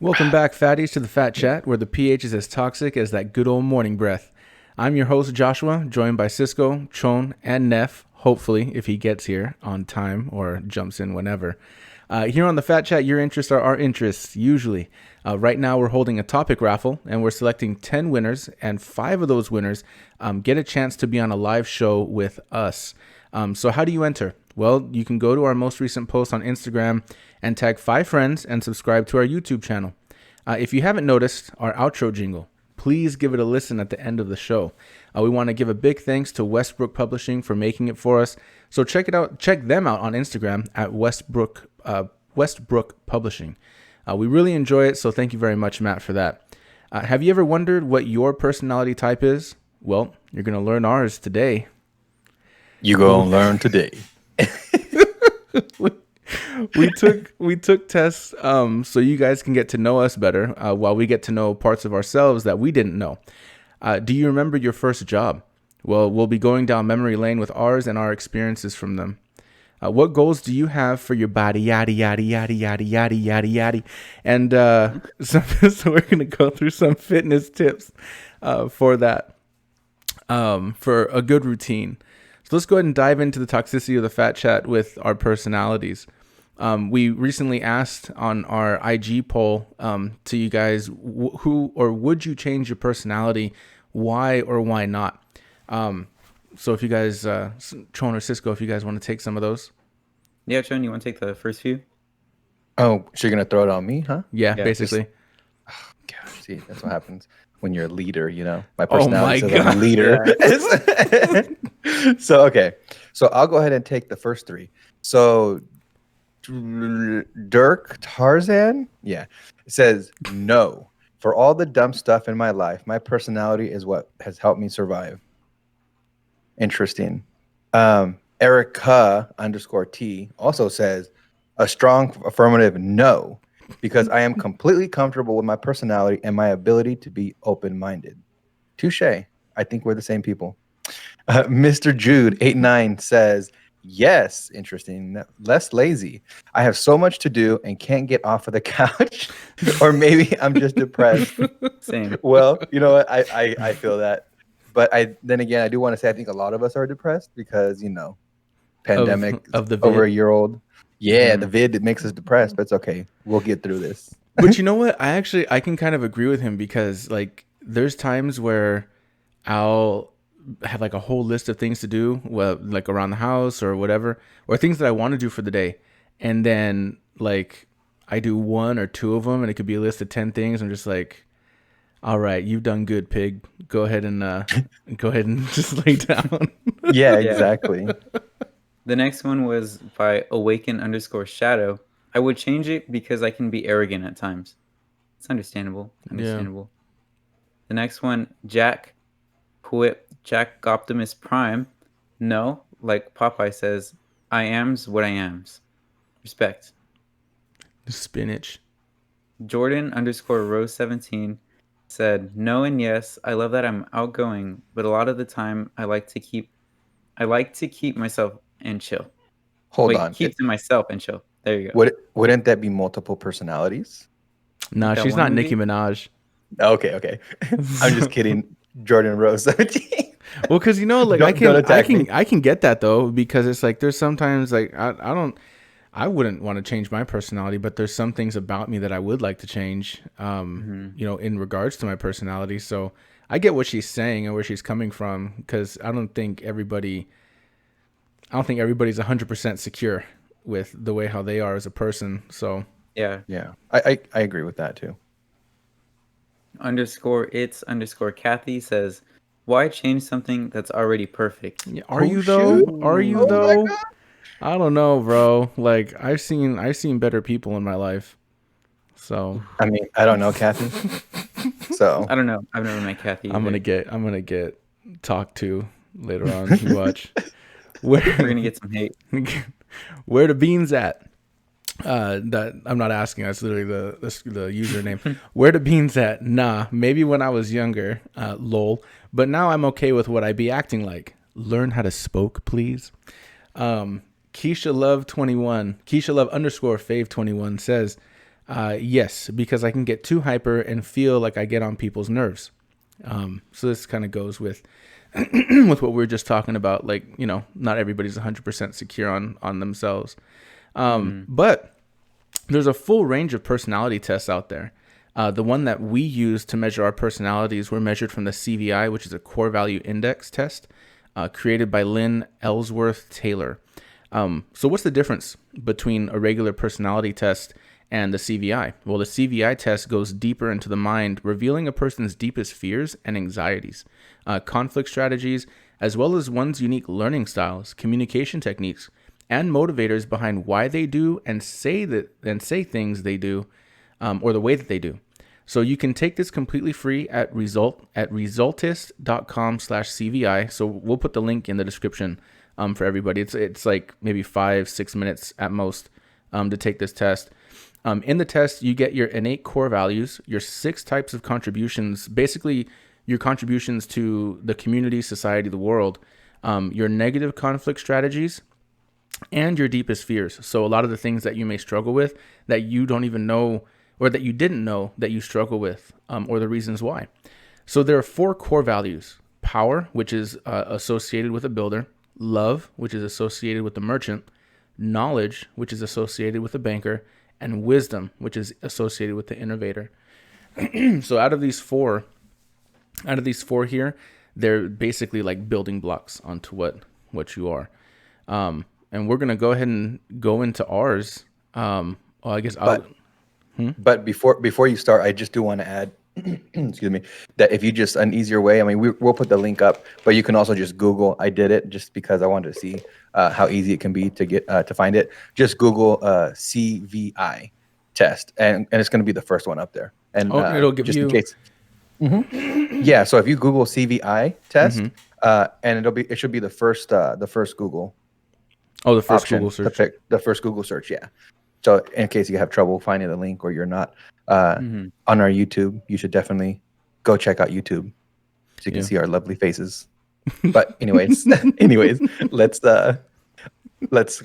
Welcome back, Phatties, to the Phat Chat, where the pH is as toxic as that good old morning breath. I'm your host, Joshua, joined by Cisco, Chon, and Neff, hopefully, if he gets here on time or jumps in whenever. Here on the Phat Chat, your interests are our interests, usually. Right now, we're holding a topic raffle, and we're selecting 10 winners, and 5 of those winners get a chance to be on a live show with us. So how do you enter? Well, you can go to our most recent post on Instagram and tag 5 friends and subscribe to our YouTube channel. If you haven't noticed our outro jingle, please give it a listen at the end of the show. We want to give a big thanks to Westbrook Publishing for making it for us. So check it out. Check them out on Instagram at Westbrook Publishing. We really enjoy it, so thank you very much, Matt, for that. Have you ever wondered what your personality type is? Well, you're going to learn ours today. You gonna learn today. we took tests so you guys can get to know us better while we get to know parts of ourselves that we didn't know. Do you remember your first job? Well, we'll be going down memory lane with ours and our experiences from them. What goals do you have for your body? Yada, yada, yada, yada, yada, yada, yada. And so we're going to go through some fitness tips for that, for a good routine. So let's go ahead and dive into the toxicity of the Phat Chat with our personalities. We recently asked on our IG poll to you guys, who or would you change your personality? Why or why not? So if you guys, Chon or Cisco, if you guys want to take some of those. Yeah, Chon, you want to take the first few? Oh, so you're gonna throw it on me, huh? Yeah, basically. Gosh, see, that's what happens when you're a leader, you know. My personality is God. a leader. So okay, so I'll go ahead and take the first 3. So Dirk Tarzan, yeah, it says no. For all the dumb stuff in my life, my personality is what has helped me survive. Interesting. Erica _T also says a strong affirmative no, because I am completely comfortable with my personality and my ability to be open-minded. Touche. I think we're the same people. Mr. Jude 89 says yes. Interesting. Less lazy. I have so much to do and can't get off of the couch. Or maybe I'm just depressed. Same. Well, you know what? I feel that. But then again, I do want to say I think a lot of us are depressed because, you know, pandemic of the over vid. a year old. Yeah, the vid, it makes us depressed, but it's okay. We'll get through this. But you know what? I can kind of agree with him because like there's times where I'll have like a whole list of things to do, well, like around the house or whatever, or things that I want to do for the day. And then like I do 1 or 2 of them and it could be a list of 10 things. I'm just like, all right, you've done good, pig. Go ahead and just lay down. Yeah, exactly. The next one was by Awaken _Shadow. I would change it because I can be arrogant at times. It's understandable. Understandable. Yeah. The next one, Jack Optimus Prime. No, like Popeye says, I am's what I am's. Respect. Spinach. Jordan _Rose17 said no and yes. I love that I'm outgoing, but a lot of the time I like to keep myself and chill. Hold on. Keep to myself and chill. There you go. Wouldn't that be multiple personalities? No, she's not Nicki Minaj. Okay. I'm just kidding. Jordan Rose 17. Well, because you know, like I can get that though, because it's like there's sometimes like I wouldn't want to change my personality, but there's some things about me that I would like to change, you know, in regards to my personality. So I get what she's saying and where she's coming from, because I don't think everybody's 100% secure with the way how they are as a person. So yeah, I agree with that too. _Kathy says, why change something that's already perfect? Yeah, are you though? I don't know, bro. Like I've seen better people in my life. So I mean, I don't know, Kathy. So I don't know. I've never met Kathy either. I'm gonna get talked to later on. You watch. We're gonna get some hate. Where the beans at? That I'm not asking. That's literally the username. Where the beans at? Nah, maybe when I was younger. Lol. But now I'm okay with what I be acting like. Learn how to spoke, please. Keisha Love _Fave 21 says, Yes, because I can get too hyper and feel like I get on people's nerves. So this kind of goes with with what we were just talking about. Like, not everybody's 100% secure on themselves. But there's a full range of personality tests out there. The one that we use to measure our personalities were measured from the CVI, which is a core value index test, created by Lynn Ellsworth Taylor. So what's the difference between a regular personality test and the CVI? Well, the CVI test goes deeper into the mind, revealing a person's deepest fears and anxieties, conflict strategies, as well as one's unique learning styles, communication techniques, and motivators behind why they do and say things they do, or the way that they do. So you can take this completely free at resultist.com/CVI. So we'll put the link in the description for everybody. It's like maybe 5-6 minutes at most to take this test. In the test, you get your innate core values, your 6 types of contributions, basically your contributions to the community, society, the world, your negative conflict strategies, and your deepest fears. So a lot of the things that you may struggle with that you don't even know, or that you didn't know that you struggle with, or the reasons why. So there are 4 core values: power, which is associated with a builder; love, which is associated with the merchant; knowledge, which is associated with the banker; and wisdom, which is associated with the innovator. So out of these four here, they're basically like building blocks onto what you are. And we're gonna go ahead and go into ours. Well, I guess But before you start, I just do want to add, excuse me, that if you just an easier way, I mean, we'll put the link up, but you can also just Google. I did it just because I wanted to see how easy it can be to get to find it. Just Google CVI test, and it's going to be the first one up there. And it'll give just you. in case. Yeah, so if you Google CVI test, and it should be the first Google. Oh, the first option Google to search. pick the first Google search. Yeah. So in case you have trouble finding the link or you're not on our YouTube, you should definitely go check out YouTube so you can see our lovely faces. But anyways, let's go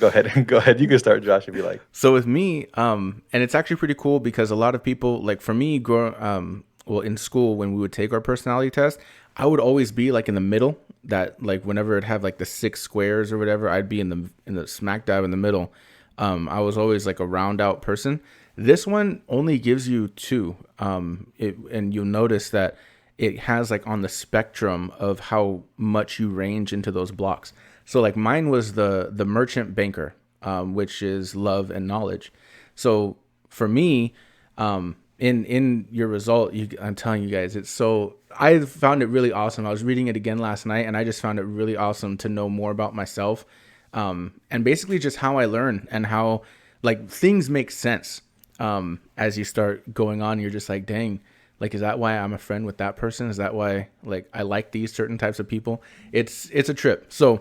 ahead. You can start, Josh, if you like. So with me, and it's actually pretty cool because a lot of people, like for me, in school when we would take our personality test, I would always be like in the middle. That like whenever it had like the 6 squares or whatever, I'd be in the smack dab in the middle. I was always like a round out person. This one only gives you 2, and you'll notice that it has like on the spectrum of how much you range into those blocks. So like mine was the merchant banker, which is love and knowledge. So for me, in your result, I'm telling you guys, I found it really awesome. I was reading it again last night, and I just found it really awesome to know more about myself, and basically just how I learn and how like things make sense as you start going on. You're just like, dang, like, is that why I'm a friend with that person? Is that why like I like these certain types of people? It's a trip. So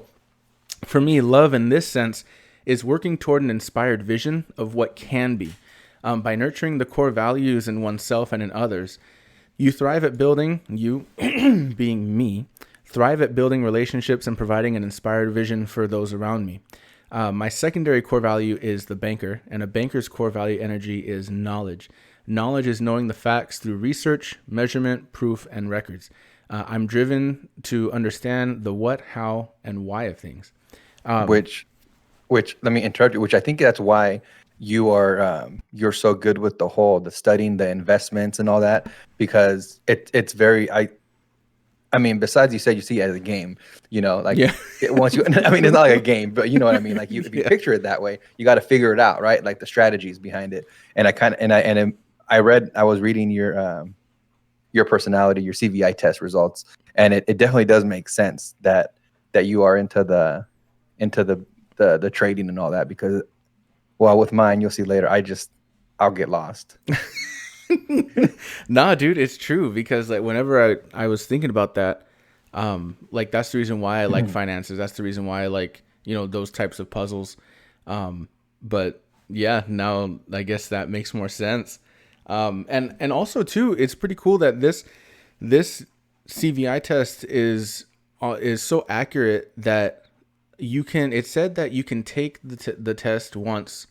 for me, love in this sense is working toward an inspired vision of what can be. By nurturing the core values in oneself and in others, you thrive at building, being me, thrive at building relationships and providing an inspired vision for those around me. My secondary core value is the banker, and a banker's core value energy is knowledge. Knowledge is knowing the facts through research, measurement, proof, and records. I'm driven to understand the what, how, and why of things. Which let me interrupt you. Which I think that's why you're so good with the studying, the investments, and all that, because it's very I mean, besides you said you see it as a game, like once you, I mean, it's not like a game, but you know what I mean? Like if you picture it that way, you got to figure it out, right? Like the strategies behind it. And I was reading your personality, your CVI test results, and it definitely does make sense that you are into the trading and all that, because, well, with mine, you'll see later, I'll get lost. Nah, dude, it's true, because like whenever I was thinking about that, like that's the reason why I like finances. That's the reason why I like, those types of puzzles. But yeah, now I guess that makes more sense. And also too, it's pretty cool that this CVI test is so accurate that it said that you can take the test once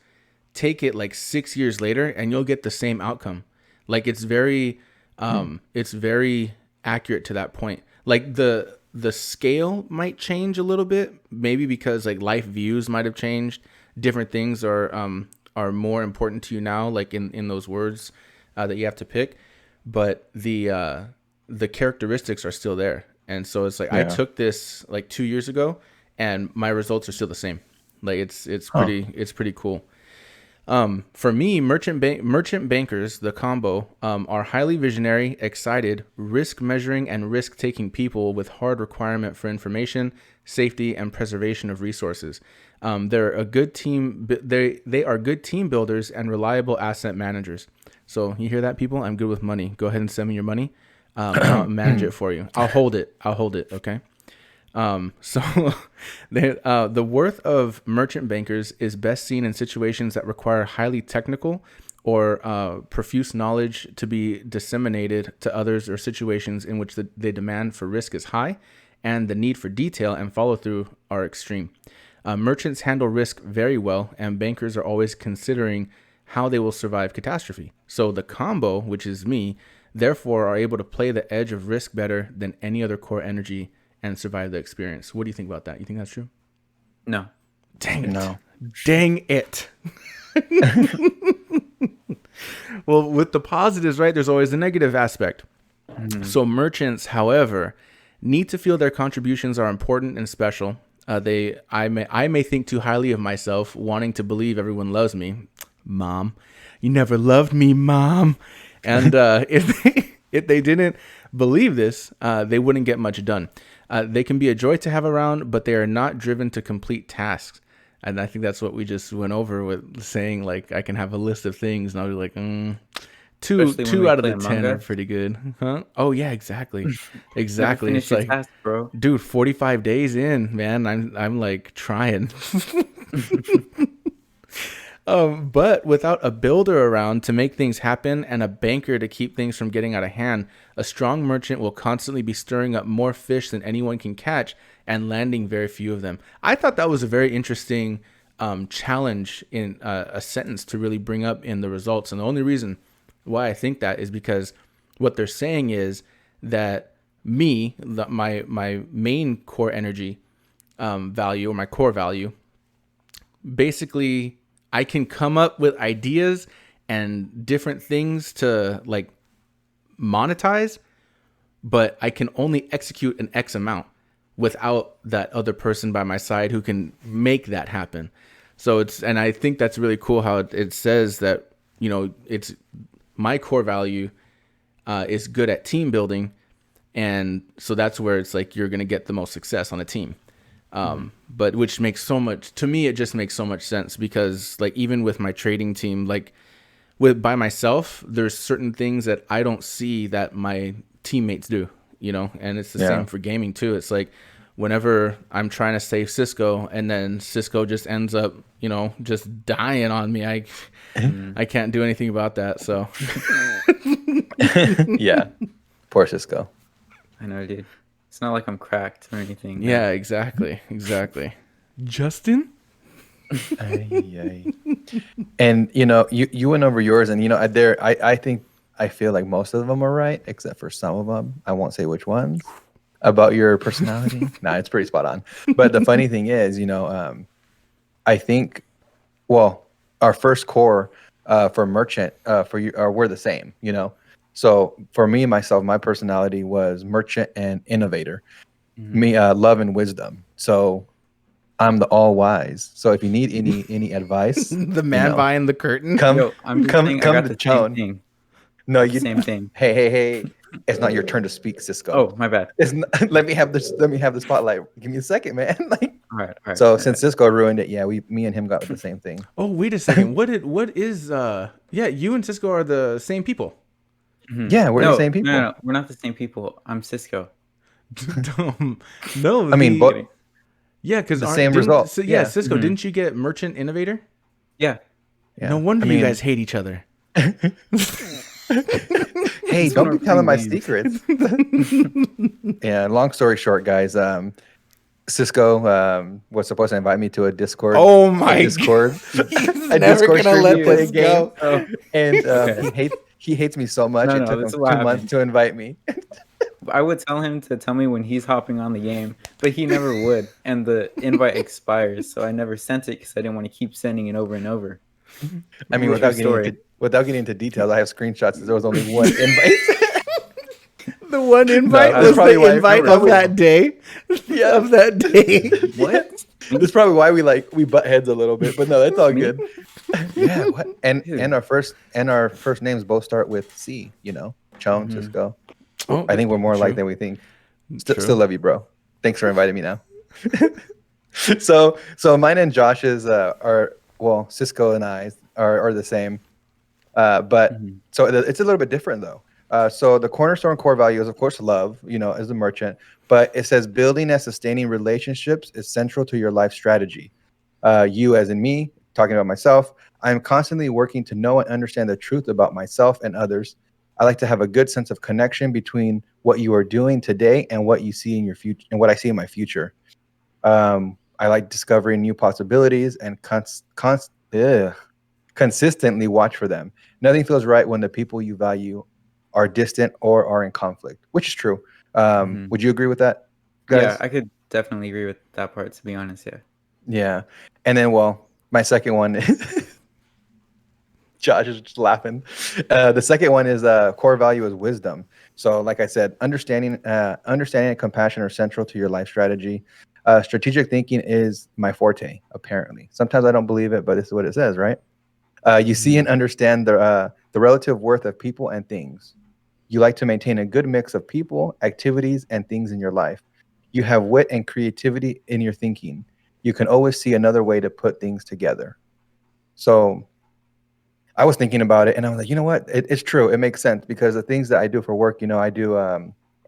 take it like 6 years later and you'll get the same outcome. Like it's very accurate to that point. Like the scale might change a little bit, maybe because like life views might have changed. Different things are more important to you now, like in those words that you have to pick. But the characteristics are still there. And so it's like I took this like 2 years ago and my results are still the same. Like it's pretty cool. For me, merchant bankers, the combo, are highly visionary, excited, risk measuring, and risk taking people with hard requirement for information, safety, and preservation of resources. They're a good team. They are good team builders and reliable asset managers. So you hear that, people? I'm good with money. Go ahead and send me your money. I'll manage it for you. I'll hold it. Okay. So the worth of merchant bankers is best seen in situations that require highly technical or profuse knowledge to be disseminated to others, or situations in which the demand for risk is high and the need for detail and follow through are extreme. Merchants handle risk very well, and bankers are always considering how they will survive catastrophe. So the combo, which is me, therefore are able to play the edge of risk better than any other core energy and survive the experience. What do you think about that? You think that's true? No. Dang it. No. Dang it. Well, with the positives, right, there's always the negative aspect. Mm-hmm. So merchants, however, need to feel their contributions are important and special. I may think too highly of myself, wanting to believe everyone loves me. Mom, you never loved me, Mom. And if they didn't believe this, they wouldn't get much done. They can be a joy to have around, but they are not driven to complete tasks. And I think that's what we just went over with saying, like, I can have a list of things, and I'll be like, two out of the 10 are pretty good. Huh? Oh, yeah, exactly. Exactly. It's like, task, bro. Dude, 45 days in, man, I'm like trying. But without a builder around to make things happen and a banker to keep things from getting out of hand, a strong merchant will constantly be stirring up more fish than anyone can catch and landing very few of them. I thought that was a very interesting challenge in a sentence to really bring up in the results. And the only reason why I think that is because what they're saying is that my main core energy value, or my core value, basically I can come up with ideas and different things to like monetize, but I can only execute an X amount without that other person by my side who can make that happen. So and I think that's really cool how it says that, you know, it's my core value is good at team building. And so that's where it's like, you're going to get the most success on a team. But which makes so much, to me, it just makes so much sense, because like, even with my trading team, like by myself, there's certain things that I don't see that my teammates do, you know, and it's the same for gaming too. It's like, whenever I'm trying to save Cisco and then Cisco just ends up, you know, just dying on me, I can't do anything about that. So yeah, poor Cisco. I know, dude. It's not like I'm cracked or anything. Yeah, man. Exactly. Justin? And, you know, you went over yours, and, you know, I feel like most of them are right, except for some of them. I won't say which ones. About your personality. Nah, it's pretty spot on. But the funny thing is, you know, I think, well, our first core for merchant for you, we're the same, you know. So for me, myself, my personality was merchant and innovator. Me, love and wisdom. So I'm the all wise. So if you need any advice, the man behind the curtain, come to Joan. No, you same thing. Hey! It's not your turn to speak, Cisco. Oh, my bad. Let me have the spotlight. Give me a second, man. Like, all right. So since Cisco ruined it, me and him got the same thing. Oh, wait a second. What is you and Cisco are the same people. Mm-hmm. Yeah, we're the same people. No, we're not the same people. I'm Cisco. No, I mean, but yeah, because the same result. Cisco, didn't you get merchant innovator? Yeah. No wonder you guys hate each other. Hey, don't be telling my secrets. Yeah, long story short, guys. Cisco was supposed to invite me to a Discord. Oh a my Discord, God. He's a never Discord gonna stream to let play a this game, go. Oh, and okay. he hates me so much. No, It no, took this him is what 2 months happened. to invite me. I would tell him to tell me when he's hopping on the game, but he never would, and the invite expires, so I never sent it because I didn't want to keep sending it over and over. I mean, True story. without getting into details, I have screenshots. There was only one invite. The one invite No, that's was probably the why. invite That's of probably, that day. yeah. Of that day. What? That's probably why we butt heads a little bit. But no, that's all Me? good. Yeah. What? And Dude. our first names both start with C. You know, Chone, Mhm. Cisco. Oh, I think we're more true. alike than we think. True. Still love you, bro. Thanks for inviting me now. So mine and Josh's Cisco and I are the same. But Mhm. so it's a little bit different though. So the cornerstone core value is of course love, as a merchant, but it says building and sustaining relationships is central to your life strategy. You as in me, talking about myself, I'm constantly working to know and understand the truth about myself and others. I like to have a good sense of connection between what you are doing today and what you see in your future and what I see in my future. I like discovering new possibilities and consistently watch for them. Nothing feels right when the people you value are distant or are in conflict, which is true. Mhm. Would you agree with that, Yeah, guys? I could definitely agree with that part, to be honest. Yeah. Yeah. And then, my second one, Josh is just laughing. The second one is core value is wisdom. So, like I said, understanding and compassion are central to your life strategy. Strategic thinking is my forte, apparently. Sometimes I don't believe it, but this is what it says, right? You see and understand the relative worth of people and things. You like to maintain a good mix of people, activities, and things in your life. You have wit and creativity in your thinking. You can always see another way to put things together. So I was thinking about it and I was like, you know what? It's true. It makes sense because the things that I do for work, I do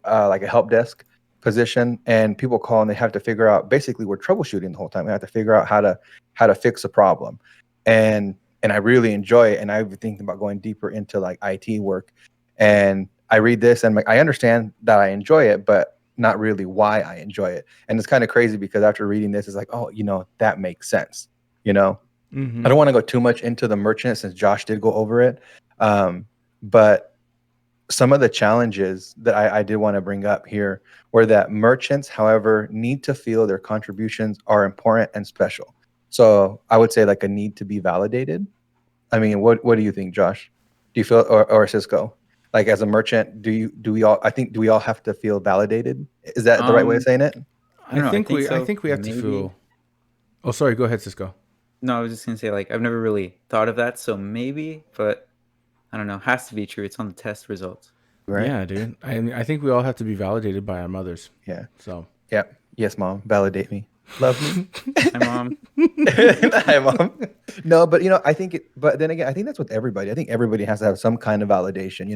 like a help desk position, and people call and they have to figure out. Basically, we're troubleshooting the whole time. We have to figure out how to fix a problem, and I really enjoy it. And I've been thinking about going deeper into like IT work. And I read this and I understand that I enjoy it, but not really why I enjoy it. And it's kind of crazy because after reading this, it's like, oh, that makes sense. You know, Mm-hmm. I don't want to go too much into the merchant since Josh did go over it. But some of the challenges that I did want to bring up here were that merchants, however, need to feel their contributions are important and special. So I would say like a need to be validated. I mean, what do you think, Josh? Do you feel or Cisco? Like as a merchant, do we all have to feel validated? Is that the right way of saying it? I don't know. I think I so. think we have to Maybe. feel. Oh, sorry. Go ahead, Cisco. No, I was just gonna say like I've never really thought of that, so maybe, but I don't know. Has to be true. It's on the test results. Right? Yeah, dude. I think we all have to be validated by our mothers. Yeah. So. Yeah. Yes, mom. Validate me. Love me. Hi, Mom. Hi, mom. No, but I think but then again, I think that's with everybody. I think everybody has to have some kind of validation,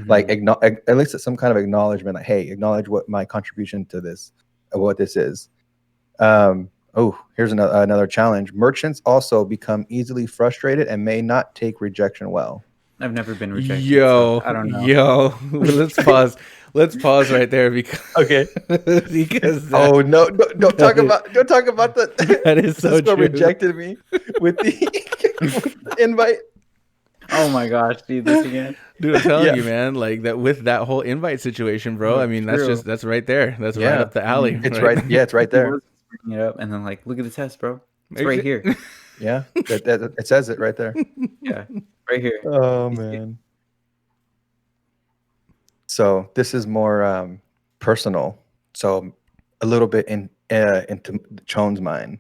like Mhm. at least some kind of acknowledgement, like, hey, acknowledge what my contribution to this, what this is. Here's another challenge. Merchants also become easily frustrated and may not take rejection well. I've never been rejected, so I don't know. Let's pause. Let's pause right there because Okay. because Oh no! Don't talk that is- about the that is so Cisco true. rejected me with the, with the invite. Oh my gosh, dude, this again. Dude, I'm telling Yeah. you, man, like that with that whole invite situation, bro. Oh, I mean, true. that's right there. That's right Yeah. up the alley. It's right. Yeah, it's right He there. was just bringing it up, and then like, look at the test, bro. It's right here. Yeah, that it says it right there. Yeah, right here. Oh You see it? man. So this is more personal. So a little bit into Chone's mind.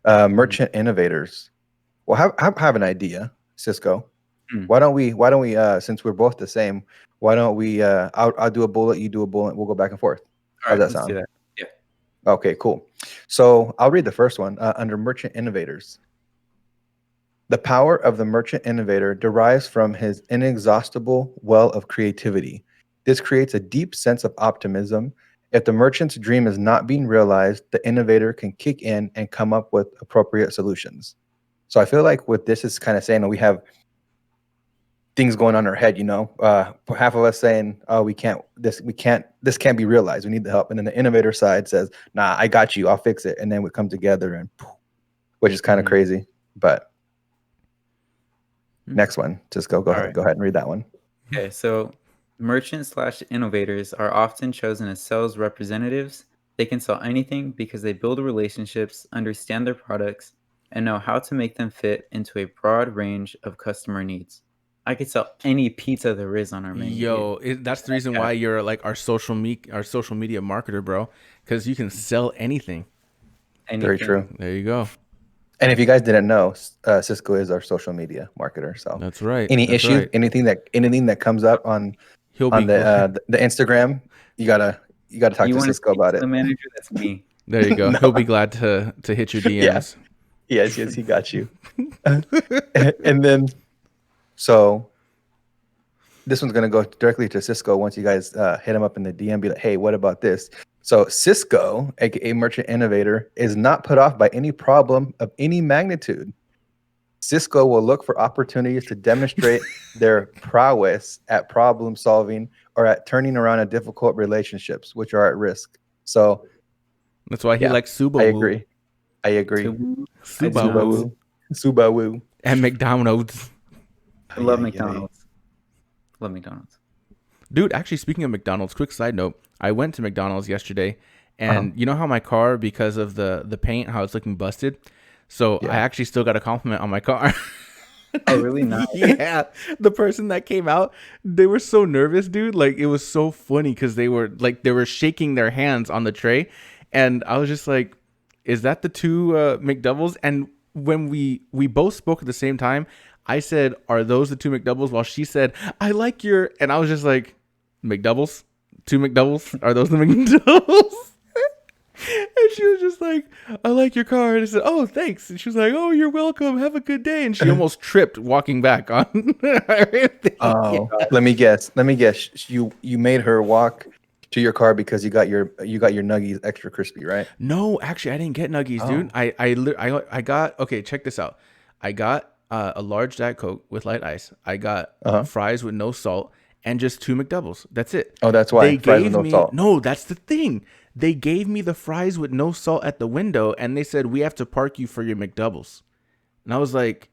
Merchant innovators. Well, have an idea, Cisco. Hmm. Why don't we since we're both the same, why don't we I'll do a bullet, you do a bullet, we'll go back and forth. All How's right, that let's do sound? that. Yeah. Okay, cool. So I'll read the first one under merchant innovators. The power of the merchant innovator derives from his inexhaustible well of creativity. This creates a deep sense of optimism. If the merchant's dream is not being realized, the innovator can kick in and come up with appropriate solutions. So I feel like what this is kind of saying, we have things going on in our head, you know, half of us saying, oh, this can't be realized, we need the help, and then the innovator side says, nah, I got you, I'll fix it, and then we come together, and which is kind of crazy. But next one, just go ahead and read that one. Okay, so merchants/innovators are often chosen as sales representatives. They can sell anything because they build relationships, understand their products, and know how to make them fit into a broad range of customer needs. I could sell any pizza there is on our menu. Yo, that's the reason why you're like our social media marketer, bro, because you can sell anything. Very true. There you go. And if you guys didn't know, Cisco is our social media marketer. So that's right. Any issue, anything that comes up on the Instagram, you gotta talk to Cisco about it. The manager, that's me. There you go. No. He'll be glad to hit your DMs. Yeah. Yes, he got you. And then, so this one's gonna go directly to Cisco. Once you guys hit him up in the DM, be like, hey, what about this? So Cisco, aka Merchant Innovator, is not put off by any problem of any magnitude. Cisco will look for opportunities to demonstrate their prowess at problem solving or at turning around a difficult relationships, which are at risk. So that's why he likes Subaru. I agree. Subaru. And McDonald's. I love McDonald's. Love McDonald's. Dude, actually, speaking of McDonald's, quick side note. I went to McDonald's yesterday, and you know how my car, because of the paint, how it's looking busted? So I actually still got a compliment on my car. Oh, really? Nice. Yeah. The person that came out, they were so nervous, dude. Like, it was so funny because they were shaking their hands on the tray. And I was just like, is that the two McDoubles? And when we both spoke at the same time, I said, are those the two McDoubles? While she said, I like your... And I was just like, McDoubles? Two McDoubles? Are those the McDoubles? And she was just like, I like your car. And I said, oh, thanks. And she was like, oh, you're welcome. Have a good day. And she almost tripped walking back on everything. Oh, let me guess. You made her walk to your car because you got your nuggies extra crispy, right? No, actually, I didn't get nuggies, dude. I got, okay, check this out. I got a large Diet Coke with light ice. I got fries with no salt and just two McDoubles. That's it. Oh, that's why fries with no salt. No, that's the thing. They gave me the fries with no salt at the window, and they said, we have to park you for your McDoubles. And I was like,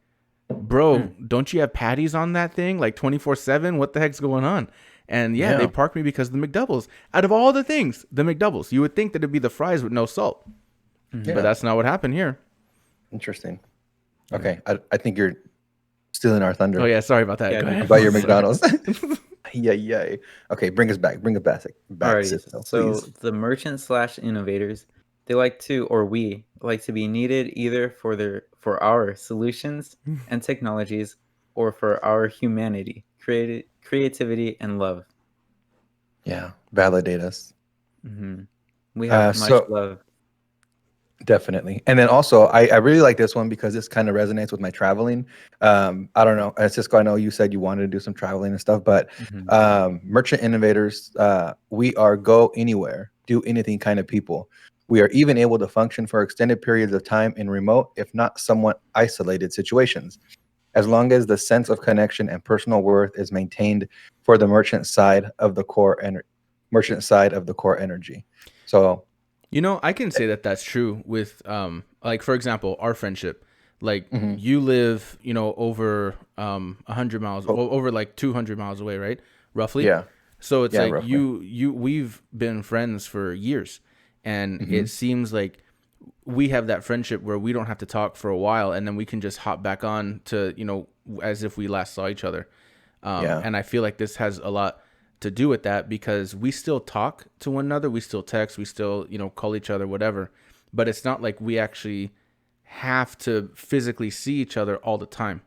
bro, don't you have patties on that thing? Like 24/7? What the heck's going on? And yeah, they parked me because of the McDoubles. Out of all the things, the McDoubles. You would think that it'd be the fries with no salt. Yeah. But that's not what happened here. Interesting. Okay, I think you're stealing our thunder. Oh, yeah, sorry about that. Yeah, about your McDonald's. Yeah. Okay, bring us back. All right. So the merchants/innovators, we like to be needed either for our solutions and technologies or for our humanity, creativity, and love. Yeah, validate us. Mm-hmm. We have much love. Definitely. And then also, I really like this one because this kind of resonates with my traveling. I don't know, Cisco, I know you said you wanted to do some traveling and stuff, but merchant innovators, we are go anywhere, do anything kind of people. We are even able to function for extended periods of time in remote, if not somewhat isolated situations, as long as the sense of connection and personal worth is maintained for the merchant side of the core energy. So, you know, I can say that that's true with, like, for example, our friendship. Like, you live, you know, over 100 miles, over like 200 miles away, right? Roughly. Yeah. So it's like we've been friends for years, and it seems like we have that friendship where we don't have to talk for a while, and then we can just hop back on to, you know, as if we last saw each other. And I feel like this has a lot to do with that because we still talk to one another, we still text, we still, you know, call each other, whatever. But it's not like we actually have to physically see each other all the time,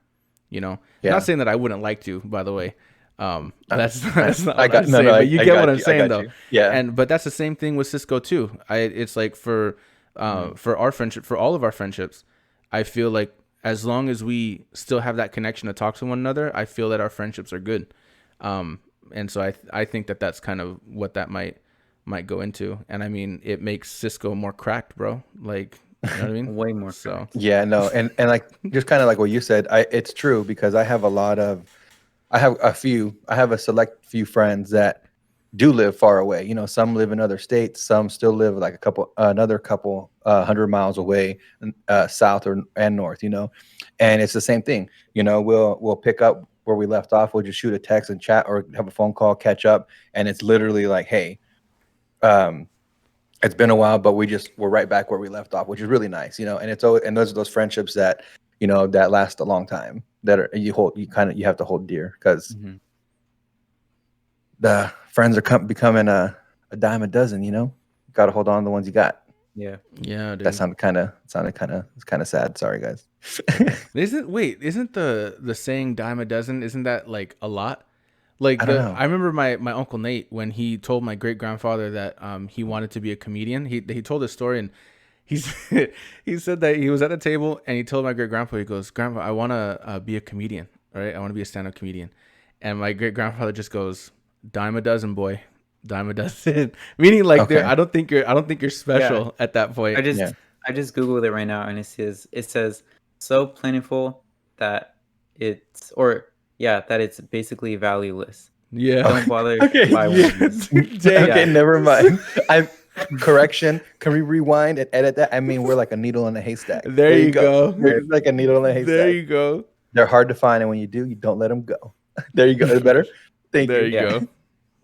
you know. Not saying that I wouldn't like to, by the way. That's not what I'm saying, but you get what I'm saying, though. Yeah. But that's the same thing with Cisco too. It's like for our friendship, for all of our friendships, I feel like as long as we still have that connection to talk to one another, I feel that our friendships are good. And so I think that that's kind of what that might go into. And I mean, it makes Cisco more cracked, bro. Like, you know what I mean? Way more. So yeah, no, and like just kind of like what you said, it's true because I have a lot of I have a select few friends that do live far away. You know, some live in other states, some still live like another couple 100 miles away, south and north. You know, and it's the same thing. You know, we'll pick up where we left off. We'll just shoot a text and chat, or have a phone call, catch up, and it's literally like, hey, it's been a while, but we're right back where we left off, which is really nice. You know, and it's always, and those are those friendships that, you know, that last a long time, that are you have to hold dear, because the friends are becoming a dime a dozen. You know, got to hold on to the ones you got. Yeah. Yeah, dude. That sounded kind of sad. Sorry, guys. Isn't the saying dime a dozen, isn't that like a lot? Like I don't know. I remember my uncle Nate, when he told my great grandfather that he wanted to be a comedian. He told this story, and he's he said that he was at a table and he told my great grandpa, he goes, "Grandpa, I want to be a comedian, right? I want to be a stand up comedian." And my great grandfather just goes, "Dime a dozen, boy, dime a dozen," meaning like Okay. I don't think you're special at that point. I just googled it right now, and it says so plentiful that it's basically valueless. Yeah. Don't bother Okay. to buy one. Okay, never mind. Correction. Can we rewind and edit that? I mean, we're like a needle in a haystack. There you go. We're like a needle in a haystack. There you go. They're hard to find, and when you do, you don't let them go. There you go. Is it better? Thank There you. you go.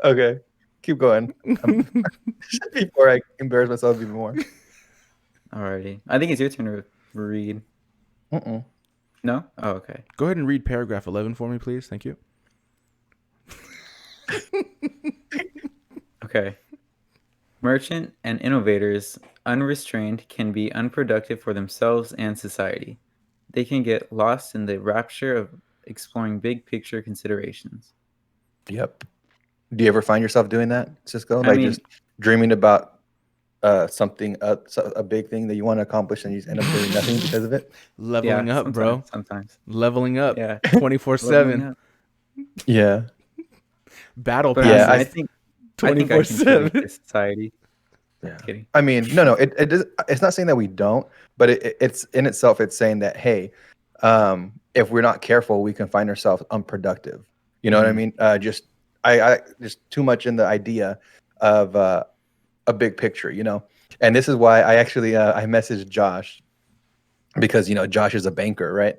Okay, keep going. Before I embarrass myself even more. Alrighty, I think it's your turn to read. No? Oh, okay. Go ahead and read paragraph 11 for me, please. Thank you. Okay. Merchant and innovators, unrestrained, can be unproductive for themselves and society. They can get lost in the rapture of exploring big picture considerations. Yep. Do you ever find yourself doing that, Cisco? I mean, just dreaming about something, a big thing that you want to accomplish, and you just end up doing nothing because of it? Leveling up, bro. Sometimes. Leveling up. Yeah. 24/7. Yeah. Battle Yeah, passes. I think I can contribute to society. Yeah. Kidding. I mean, no, it's not saying that we don't, but it's in itself, it's saying that, hey, if we're not careful, we can find ourselves unproductive. You know what I mean? I just too much in the idea of a big picture, you know. And this is why I actually I messaged Josh, because, you know, Josh is a banker, right?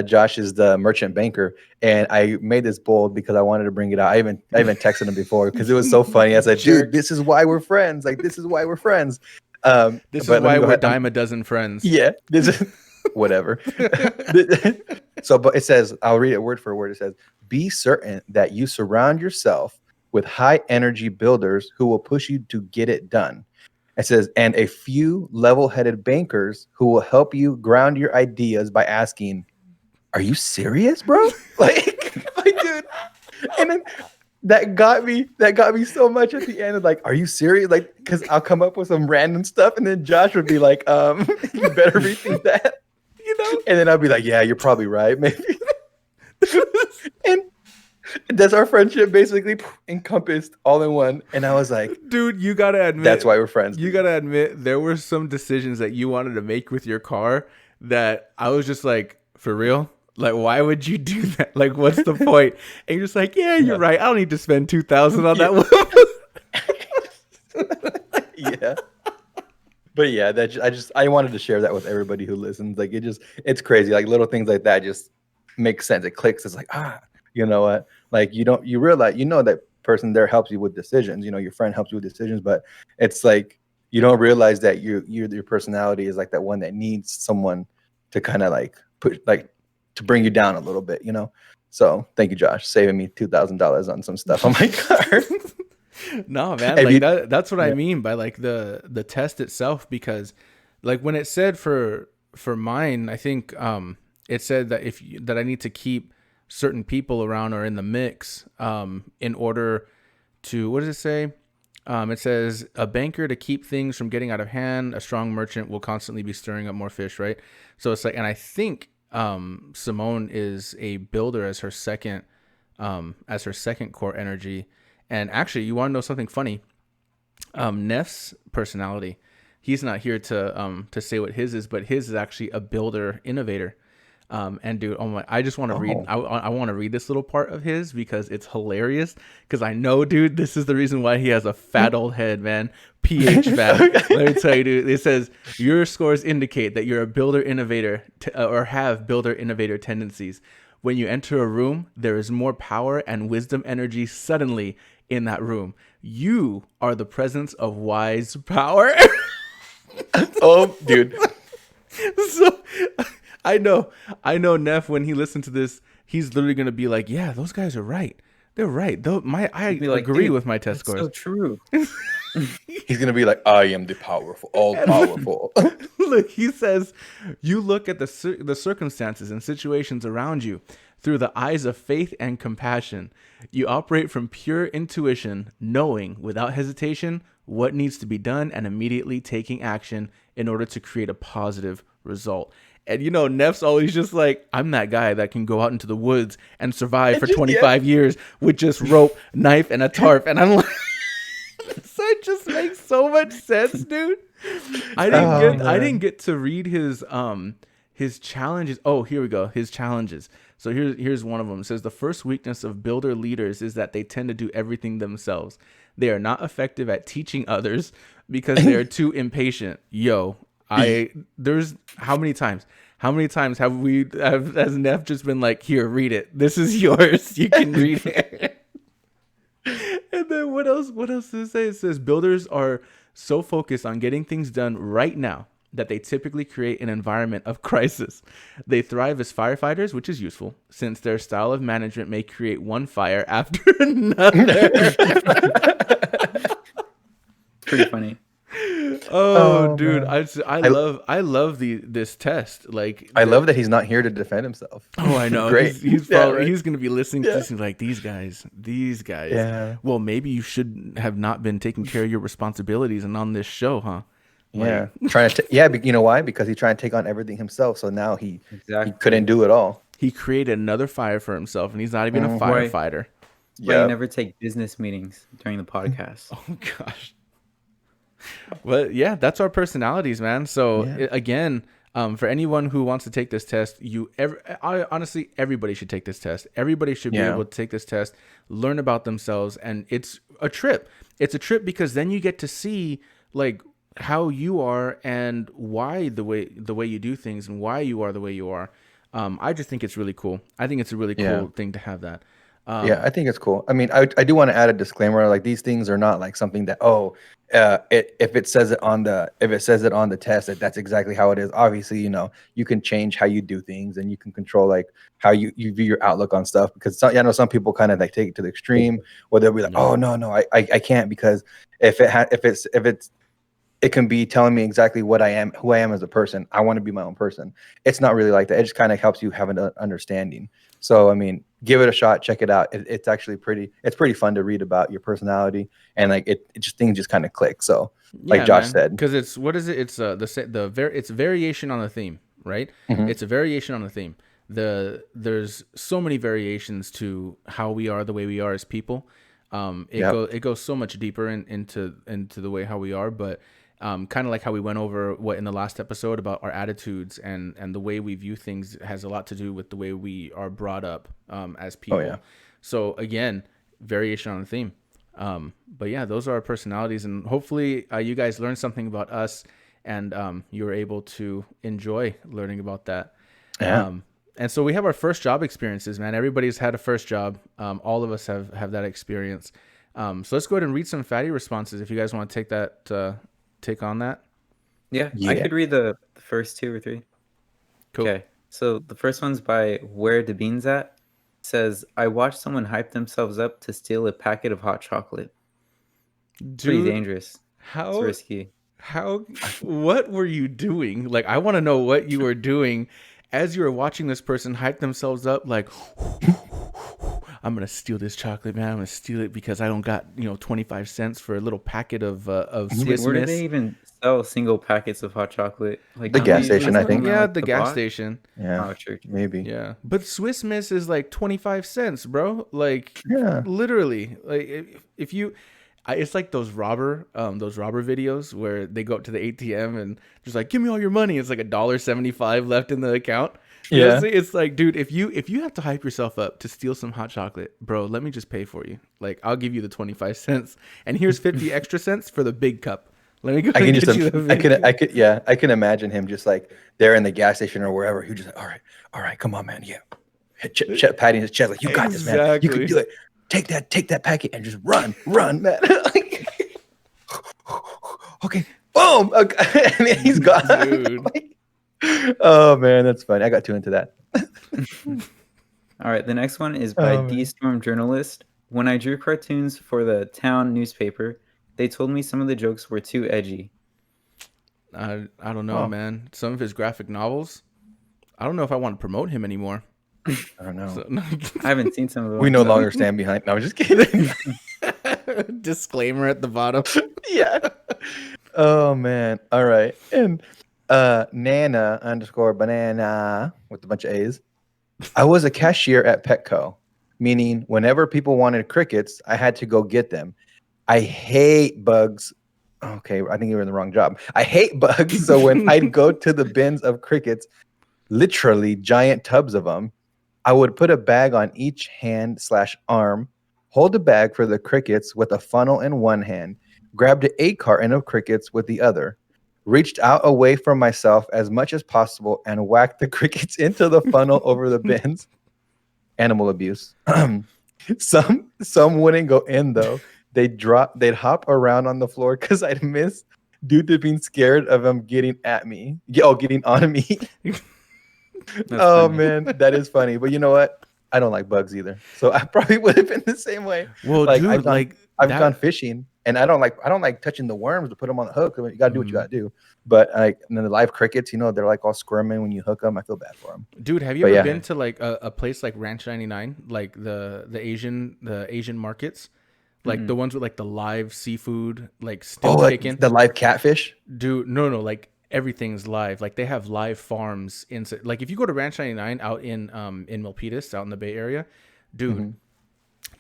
Josh is the merchant banker, and I made this bold because I wanted to bring it out. I even texted him before because it was so funny. I said, "Dude, this is why we're friends. Like, this is why we're friends. This is why we're dime a dozen friends." Yeah, this is whatever. So, but it says, I'll read it word for word. It says, "Be certain that you surround yourself with high energy builders who will push you to get it done." It says, "And a few level-headed bankers who will help you ground your ideas by asking, 'Are you serious, bro?'" like, dude. And then that got me so much at the end. Like, "Are you serious?" Like, because I'll come up with some random stuff, and then Josh would be like, "You better rethink that." You know? And then I'd be like, "Yeah, you're probably right, maybe." And that's our friendship basically encompassed all in one. And I was like, dude, you gotta admit, that's why we're friends. You gotta admit, there were some decisions that you wanted to make with your car that I was just like, for real? Like, why would you do that? Like, what's the point? And you're just like, yeah, you're right. I don't need to spend $2,000 on that one. Yeah. But yeah, I wanted to share that with everybody who listens. Like, it's crazy. Like, little things like that just make sense. It clicks. It's like, you know what? Like, you realize, you know, that person there helps you with decisions. You know, your friend helps you with decisions, but it's like, you don't realize that your personality is like that one that needs someone to kind of like to bring you down a little bit, you know? So thank you, Josh, saving me $2,000 on some stuff on my car. No, man, like that's what I mean by like the test itself, because like when it said for mine, I think it said that that I need to keep certain people around or in the mix in order to, what does it say? It says a banker to keep things from getting out of hand. A strong merchant will constantly be stirring up more fish, right? So it's like, and I think Simone is a builder as her second core energy. And actually, you want to know something funny? Neff's personality, he's not here to say what his is, but his is actually a builder innovator. And dude, oh my, I just want to read. I want to read this little part of his because it's hilarious. Because I know, dude, this is the reason why he has a fat old head, man. PH fat. Let me tell you, dude. It says your scores indicate that you're a builder innovator or have builder innovator tendencies. When you enter a room, there is more power and wisdom energy suddenly in that room. You are the presence of wise power. Oh, dude. So I know Neff, when he listened to this, he's literally gonna be like, yeah, those guys are right. They're right. I agree with my test scores. So true. He's gonna be like, I am the powerful, all powerful. Look, he says, you look at the circumstances and situations around you through the eyes of faith and compassion. You operate from pure intuition, knowing without hesitation what needs to be done and immediately taking action in order to create a positive result. And you know, Neff's always just like, I'm that guy that can go out into the woods and survive for 25 years with just rope, knife, and a tarp. And I'm like, that just makes so much sense, dude. I didn't get to read his challenges. Oh, here we go. His challenges. So here's one of them. It says the first weakness of builder leaders is that they tend to do everything themselves. They are not effective at teaching others because they are too impatient. Yo, there's how many times has Neff just been like, here, read it. This is yours. You can read it. And then what else does it say? It says builders are so focused on getting things done right now that they typically create an environment of crisis. They thrive as firefighters, which is useful since their style of management may create one fire after another. Pretty funny. Oh, dude, I love this test. Like, I love that he's not here to defend himself. Oh, I know. Great. He's gonna be listening to this and like, these guys. Yeah. Well, maybe you should have not been taking care of your responsibilities and on this show, huh? Yeah, but you know why? Because he's trying to take on everything himself. So now he couldn't do it all. He created another fire for himself, and he's not even a firefighter. Why you never take business meetings during the podcast? Oh gosh. But yeah, that's our personalities, man. So again, for anyone who wants to take this test, honestly, everybody should take this test. Everybody should be able to take this test, learn about themselves, and it's a trip. It's a trip because then you get to see like how you are and why the way you do things and why you are the way you are. I just think it's really cool. I think it's a really cool thing to have that. I think it's cool. I mean, I do want to add a disclaimer. Like, these things are not like something that if it says it on the test that's exactly how it is. Obviously, you know, you can change how you do things and you can control like how you view your outlook on stuff. Because I know some people kind of like take it to the extreme where they'll be like, oh no, I can't, because if it can be telling me exactly who I am as a person. I want to be my own person. It's not really like that. It just kind of helps you have an understanding. So, I mean, give it a shot, check it out. It's actually pretty fun to read about your personality, and like things just kind of click. So, like Josh said, because it's it's variation on the theme, right? Mm-hmm. It's a variation on the theme. There's so many variations to how we are the way we are as people. It goes so much deeper into the way how we are, but kind of like how we went over in the last episode about our attitudes and the way we view things has a lot to do with the way we are brought up as people. Oh, yeah. So again, variation on the theme. But yeah, those are our personalities, and hopefully you guys learned something about us, and you were able to enjoy learning about that. Yeah. And so we have our first job experiences, man. Everybody's had a first job. All of us have that experience. So let's go ahead and read some Phatty responses if you guys want to take on that. Yeah, I could read the first 2 or 3. Cool. Okay. So the first one's by Where the Beans At. It says, I watched someone hype themselves up to steal a packet of hot chocolate. Dude, pretty dangerous. It's risky. What were you doing? Like, I want to know what you were doing as you were watching this person hype themselves up, like, I'm gonna steal this chocolate, man. I'm gonna steal it because I don't got 25 cents for a little packet of Swiss Miss. Where do they even sell single packets of hot chocolate? Like the gas station, I think. Yeah, like the gas station. Yeah, maybe. Yeah, but Swiss Miss is like 25 cents, bro. Like, literally, like if you. It's like those robber videos where they go up to the ATM and just like, give me all your money. It's like $1.75 left in the account. Yeah. See, it's like, dude, if you have to hype yourself up to steal some hot chocolate, bro, let me just pay for you. Like, I'll give you the 25 cents, and here's 50 extra cents for the big cup. Let me go I and can just, get you the big cup. yeah, I can imagine him just like there in the gas station or wherever. He just, all right, come on, man. Yeah. Patting his chest like, you got this, man. You can Exactly. do it. Take that packet and just run, man. Okay, boom. Okay. And then he's gone. Dude. Like, oh man, that's funny. I got too into that. All right, the next one is by Oh, D man. Storm Journalist. When I drew cartoons for the town newspaper, they told me some of the jokes were too edgy. I don't know, Oh, man. Some of his graphic novels, I don't know if I want to promote him anymore. I don't know. So, I haven't seen some of them. We no so- longer stand behind. No, I'm just kidding. disclaimer at the bottom. Yeah. Oh man. All right. And Nana _ banana with a bunch of A's. I was a cashier at Petco, meaning whenever people wanted crickets, I had to go get them. I hate bugs. Okay, I think you were in the wrong job. I hate bugs. So when I'd go to the bins of crickets, literally giant tubs of them, I would put a bag on each hand / arm, hold a bag for the crickets with a funnel in one hand, grabbed a carton of crickets with the other, reached out away from myself as much as possible, and whacked the crickets into the funnel over the bins. Animal abuse. Some wouldn't go in though. They'd hop around on the floor because I'd miss due to being scared of them getting at me. Getting on me. Oh funny. man, that is funny. But you know what? I don't like bugs either. So I probably would have been the same way. Well, Like dude, I've gone fishing and I don't like touching the worms to put them on the hook. I mean, you gotta do what you gotta do. But and then the live crickets, they're like all squirming when you hook them. I feel bad for them. dude, have you But ever yeah. been to like a place like Ranch 99, like the Asian markets, like the ones with like the live seafood, like still Like kicking? the live catfish. Dude, no, like everything's live. Like they have live farms inside. Like if you go to Ranch 99 out in Milpitas, out in the Bay Area, dude,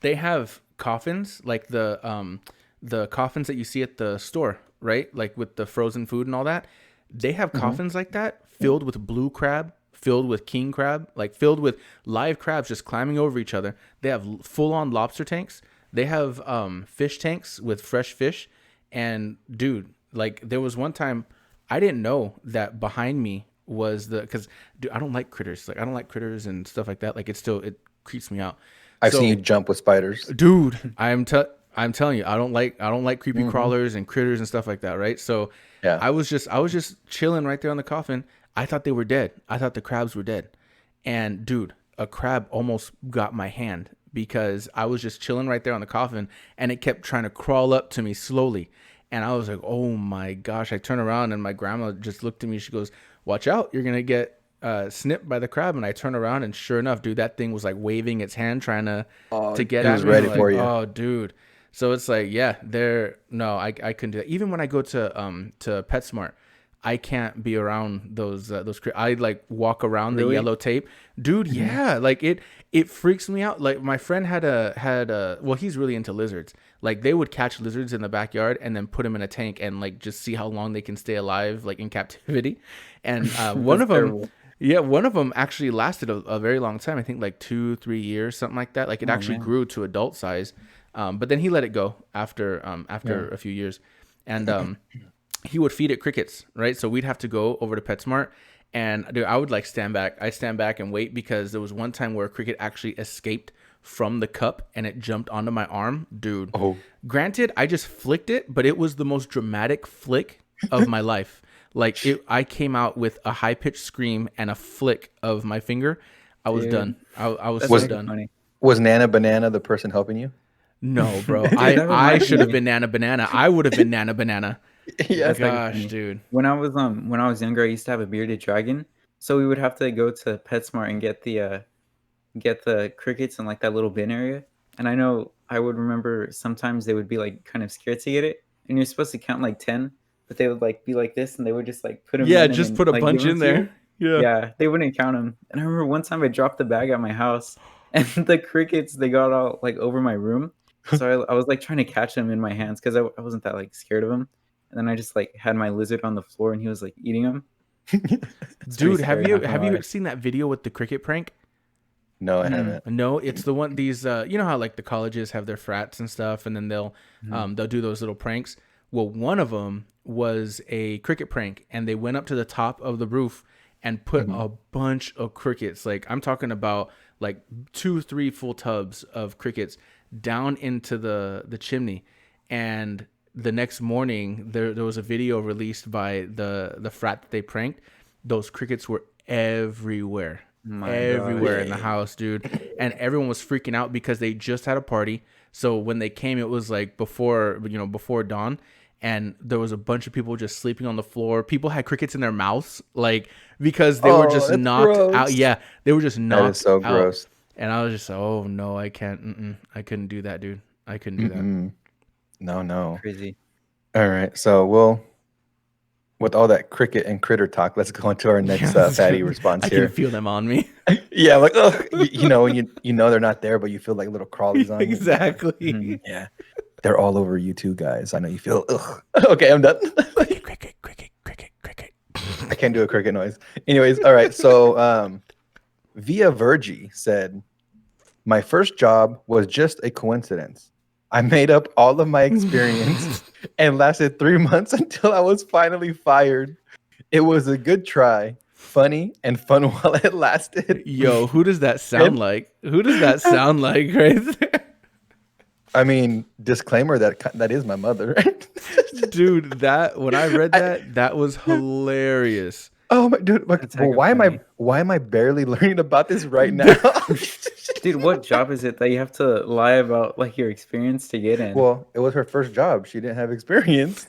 they have coffins like the coffins that you see at the store, right? Like with the frozen food and all that. They have coffins like that filled with blue crab, filled with king crab, like filled with live crabs just climbing over each other. They have full-on lobster tanks. They have fish tanks with fresh fish. And dude, like there was one time I didn't know that behind me was because dude, I don't like critters. Like I don't like critters and stuff like that. Like it creeps me out. I've So, seen you jump with spiders. dude, I'm telling you, I don't like creepy crawlers and critters and stuff like that, right? So Yeah. I was just chilling right there on the coffin. I thought they were dead. I thought the crabs were dead. And dude, a crab almost got my hand because I was just chilling right there on the coffin and it kept trying to crawl up to me slowly. And I was like, "Oh my gosh." I turn around and my grandma just looked at me. She goes, "Watch out. You're going to get snipped by the crab." And I turn around and sure enough, dude, that thing was like waving its hand trying to get it at was me. ready Like, for you. oh, dude. So it's like, yeah, I couldn't do that. Even when I go to PetSmart, I can't be around those I like walk around the Really? yellow tape. Dude, yeah, like it freaks me out. Like my friend had a well, he's really into lizards. Like they would catch lizards in the backyard and then put them in a tank and like just see how long they can stay alive like in captivity. And one of them terrible. yeah, one of them actually lasted a very long time. I think like 2-3 years, something like that. Like it actually man. grew to adult size. But then he let it go after a few years. And he would feed it crickets, right? So we'd have to go over to PetSmart, and dude, I would like stand back. I stand back and wait because there was one time where a cricket actually escaped from the cup and it jumped onto my arm, dude. Oh. Granted, I just flicked it, but it was the most dramatic flick of my life. Like I came out with a high pitched scream and a flick of my finger. I was Dude. done. I was That's so actually done. funny. Was Nana Banana the person helping you? No, bro. that I reminds should have me. been Nana Banana. I would have been Nana Banana. Yeah. Gosh, funny. dude. When I was younger, I used to have a bearded dragon, so we would have to go to PetSmart and get the crickets in like that little bin area. And I know I would remember sometimes they would be like kind of scared to get it, and you're supposed to count like 10, but they would like be like this, and they would just like put them Yeah, in and just then, put a like, bunch give 'em in to you. there. Yeah. Yeah, they wouldn't count them. And I remember one time I dropped the bag at my house, and the crickets they got all like over my room. So I was like trying to catch them in my hands because I wasn't that like scared of them. And then I just like had my lizard on the floor, and he was like eating them. Dude, have scary, you not gonna lie. seen that video with the cricket prank? No, I haven't. No, it's the one these you know how like the colleges have their frats and stuff, and then they'll do those little pranks. Well, one of them was a cricket prank, and they went up to the top of the roof and put a bunch of crickets. Like I'm talking about like 2-3 full tubs of crickets down into the chimney. And the next morning there was a video released by the frat that they pranked. Those crickets were everywhere. Everywhere in the house, dude. And everyone was freaking out because they just had a party. So when they came, it was like before dawn, and there was a bunch of people just sleeping on the floor. People had crickets in their mouths, like because they were just that's knocked gross. out. Yeah, they were just knocked That is so out. gross. And I was just, oh no, I can't. I couldn't do that, dude. I couldn't do that. No. Crazy. All right, so with all that cricket and critter talk, let's go into our next fatty response I here. can feel them on me. Yeah, like ugh, you know when you know they're not there, but you feel like little crawlies on you. Exactly. Yeah, they're all over you too, guys. I know you feel. Ugh. Okay, I'm done. Cricket. I can't do a cricket noise. Anyways, all right. So, Via Virgie said, "My first job was just a coincidence. I made up all of my experience and lasted 3 months until I was finally fired. It was a good try, funny and fun while it lasted." Yo, who does that sound like? Who does that sound like right there? I mean, disclaimer that is my mother. Dude, that when I read that was hilarious. Oh my dude, like, That's well, hecka why am I barely learning about this right now? Dude, what job is it that you have to lie about like your experience to get in? Well, it was her first job. She didn't have experience.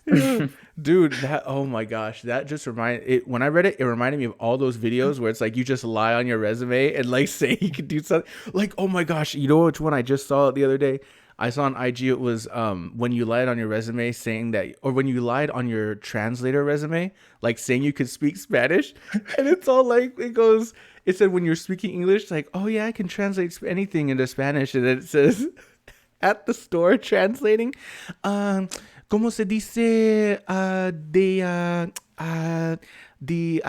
Dude, that oh my gosh, that just when I read it, it reminded me of all those videos where it's like you just lie on your resume and like say you could do something. Like, oh my gosh, you know which one I just saw the other day? I saw on IG it was when you lied on your resume saying that, or when you lied on your translator resume, like saying you could speak Spanish, and it's all like it said when you're speaking English, like, oh yeah, I can translate anything into Spanish, and then it says at the store translating, ¿cómo se dice the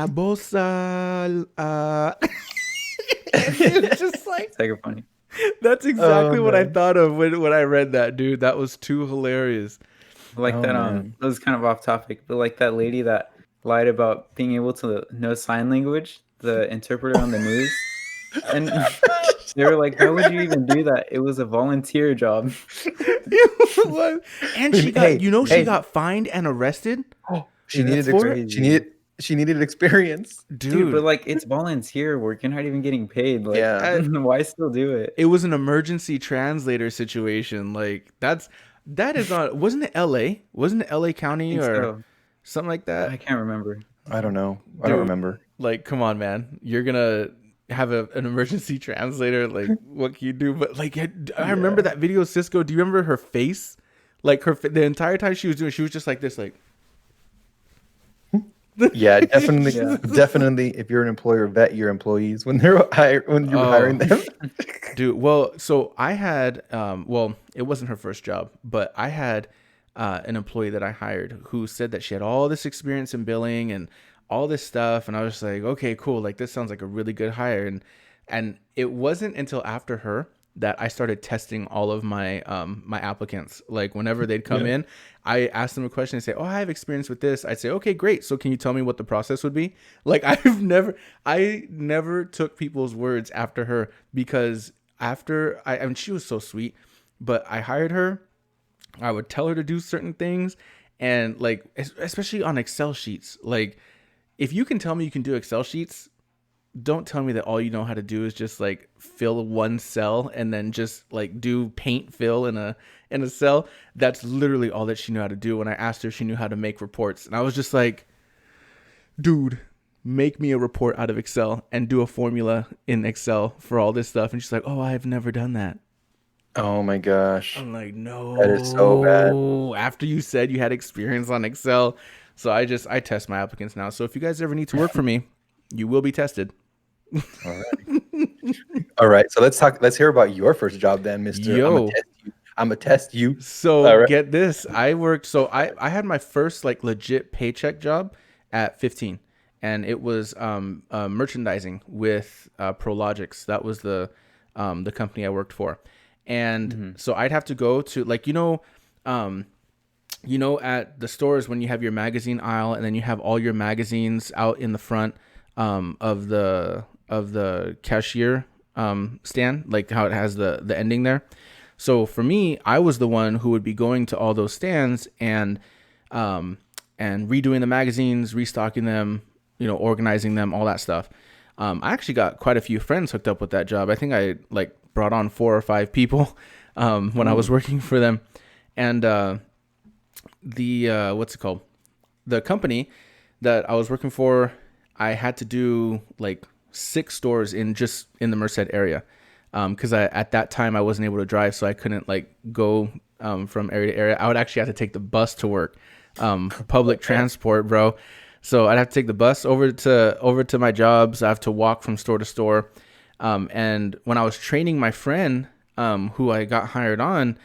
bolsa? It's just like It's like funny. that's exactly what I man. thought of when I read that, dude. That was too hilarious. Like Oh, that man. that was kind of off topic, but like that lady that lied about being able to know sign language, the interpreter on the news. And they were like, why would you even do that? It was a volunteer job. It was. And she got, Hey, she hey. got fined and arrested. She needed for it? she needed experience. Dude, but like it's volunteer work. You're not even getting paid. Like, Yeah. why still do it? It was an emergency translator situation. Like that is not. Wasn't it L.A.? Wasn't it L.A. County or So, something like that? I can't remember. I don't know. I don't Dude. remember. Like, come on, man. You're gonna have an emergency translator. Like, what can you do? But like, I remember that video, Cisco. Do you remember her face? Like the entire time she was doing, she was just like this, like. Yeah, definitely. If you're an employer, vet your employees when you're hiring them. Dude, well, so I had, it wasn't her first job, but I had an employee that I hired who said that she had all this experience in billing and all this stuff, and I was just like, okay, cool, like this sounds like a really good hire, and it wasn't until after her that I started testing all of my my applicants. Like whenever they'd come in, I asked them a question and say, "Oh, I have experience with this." I'd say, "Okay, great. So can you tell me what the process would be?" Like I never took people's words after her, because after I mean, she was so sweet, but I hired her. I would tell her to do certain things, and like especially on Excel sheets. Like if you can tell me you can do Excel sheets, don't tell me that all you know how to do is just like fill one cell and then just like do paint fill in a cell. That's literally all that she knew how to do. When I asked her, she knew how to make reports, and I was just like, dude, make me a report out of Excel and do a formula in Excel for all this stuff. And she's like, oh, I've never done that. Oh my gosh. I'm like, no, That is so bad. After you said you had experience on Excel. So I test my applicants now. So if you guys ever need to work for me, you will be tested. All right. So let's hear about your first job then, Mr. Yo. I'm gonna test you. So right. Get this. I had my first like legit paycheck job at 15. and it was merchandising with Prologix. That was the company I worked for, and so I'd have to go to like at the stores when you have your magazine aisle and then you have all your magazines out in the front of the cashier stand, like how it has the ending there. So for me, I was the one who would be going to all those stands and redoing the magazines, restocking them, organizing them, all that stuff. I actually got quite a few friends hooked up with that job. I think I like brought on 4 or 5 people when I was working for them. And what's it called? The company that I was working for, I had to do like 6 stores in the Merced area. Because at that time I wasn't able to drive, so I couldn't like go from area to area. I would actually have to take the bus to work, public transport, bro. So I'd have to take the bus over to my jobs. I have to walk from store to store. And when I was training my friend, who I got hired on,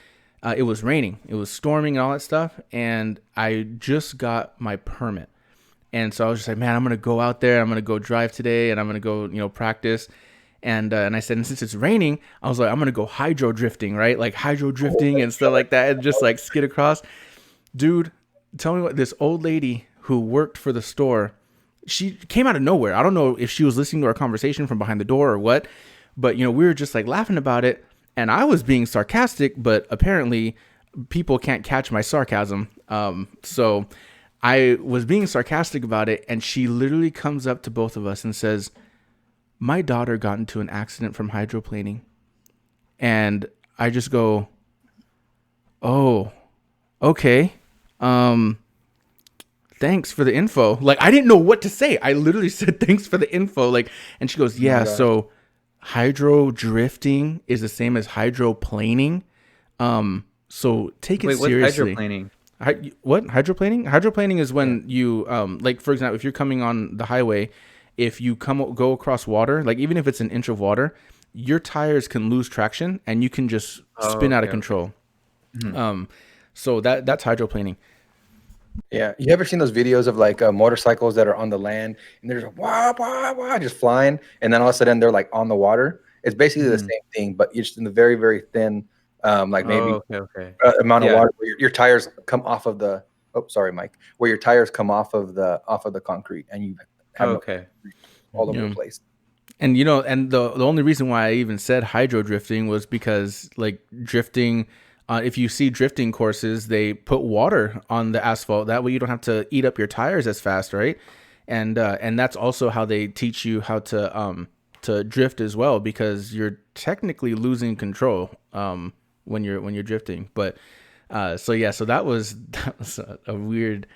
it was raining, it was storming and all that stuff, and I just got my permit. And so I was just like, man, I'm gonna go out there. I'm gonna go drive today, and I'm gonna go, practice. And I said, and since it's raining, I was like, I'm gonna go hydro drifting, right? Like hydro drifting and stuff like that, and just like skid across. Dude, tell me what, this old lady who worked for the store, she came out of nowhere. I don't know if she was listening to our conversation from behind the door or what, but we were just like laughing about it, and I was being sarcastic, but apparently people can't catch my sarcasm. So I was being sarcastic about it, and she literally comes up to both of us and says, my daughter got into an accident from hydroplaning. And I just go, oh, okay. Thanks for the info. Like, I didn't know what to say. I literally said, thanks for the info. Like, and she goes, yeah, so hydro drifting is the same as hydroplaning. So take it seriously. What's hydroplaning? What? Hydroplaning? Hydroplaning is when you, like, for example, if you're coming on the highway, if you go across water, like even if it's an inch of water, your tires can lose traction and you can just spin out of control. Okay. So that's hydroplaning. Yeah, you ever seen those videos of like motorcycles that are on the land and they're just wah, wah, wah, just flying, and then all of a sudden they're like on the water? It's basically the same thing, but you're just in the very, very thin, like maybe amount of water where your tires come off of the. Oh, sorry, Mike. Where your tires come off of the concrete, and you have all over the place. And and the only reason why I even said hydro drifting was because like drifting. If you see drifting courses, they put water on the asphalt. That way you don't have to eat up your tires as fast, right? And that's also how they teach you how to drift as well, because you're technically losing control when you're drifting. But so that was a weird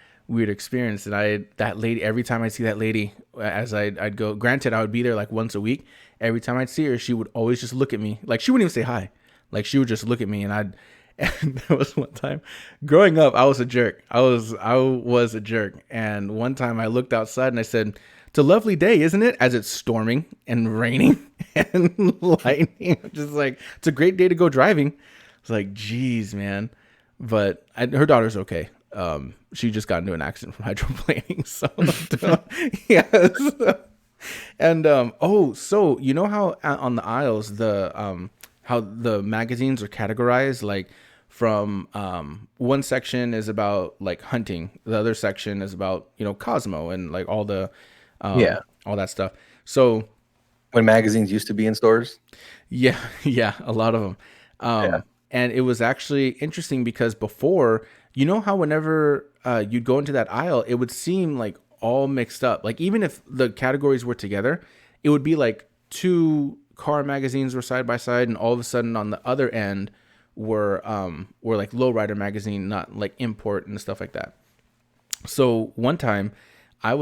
experience. And that lady, every time I see that lady, as I'd go, granted I would be there like once a week. Every time I'd see her, she would always just look at me. Like she wouldn't even say hi. Like she would just look at me, and there was one time growing up, I was a jerk. I was a jerk. And one time I looked outside and I said, it's a lovely day, isn't it? As it's storming and raining and lightning. Just like, it's a great day to go driving. It's like, geez, man. But her daughter's okay. She just got into an accident from hydroplaning. So, yes. And, so you know how on the aisles, how the magazines are categorized, like from one section is about like hunting, the other section is about Cosmo and like all the all that stuff. So when magazines used to be in stores, yeah, a lot of them. And it was actually interesting because before, how whenever you'd go into that aisle, it would seem like all mixed up. Like even if the categories were together, it would be like 2 car magazines were side by side, and all of a sudden on the other end were like lowrider magazine, not like import and stuff like that. So one time I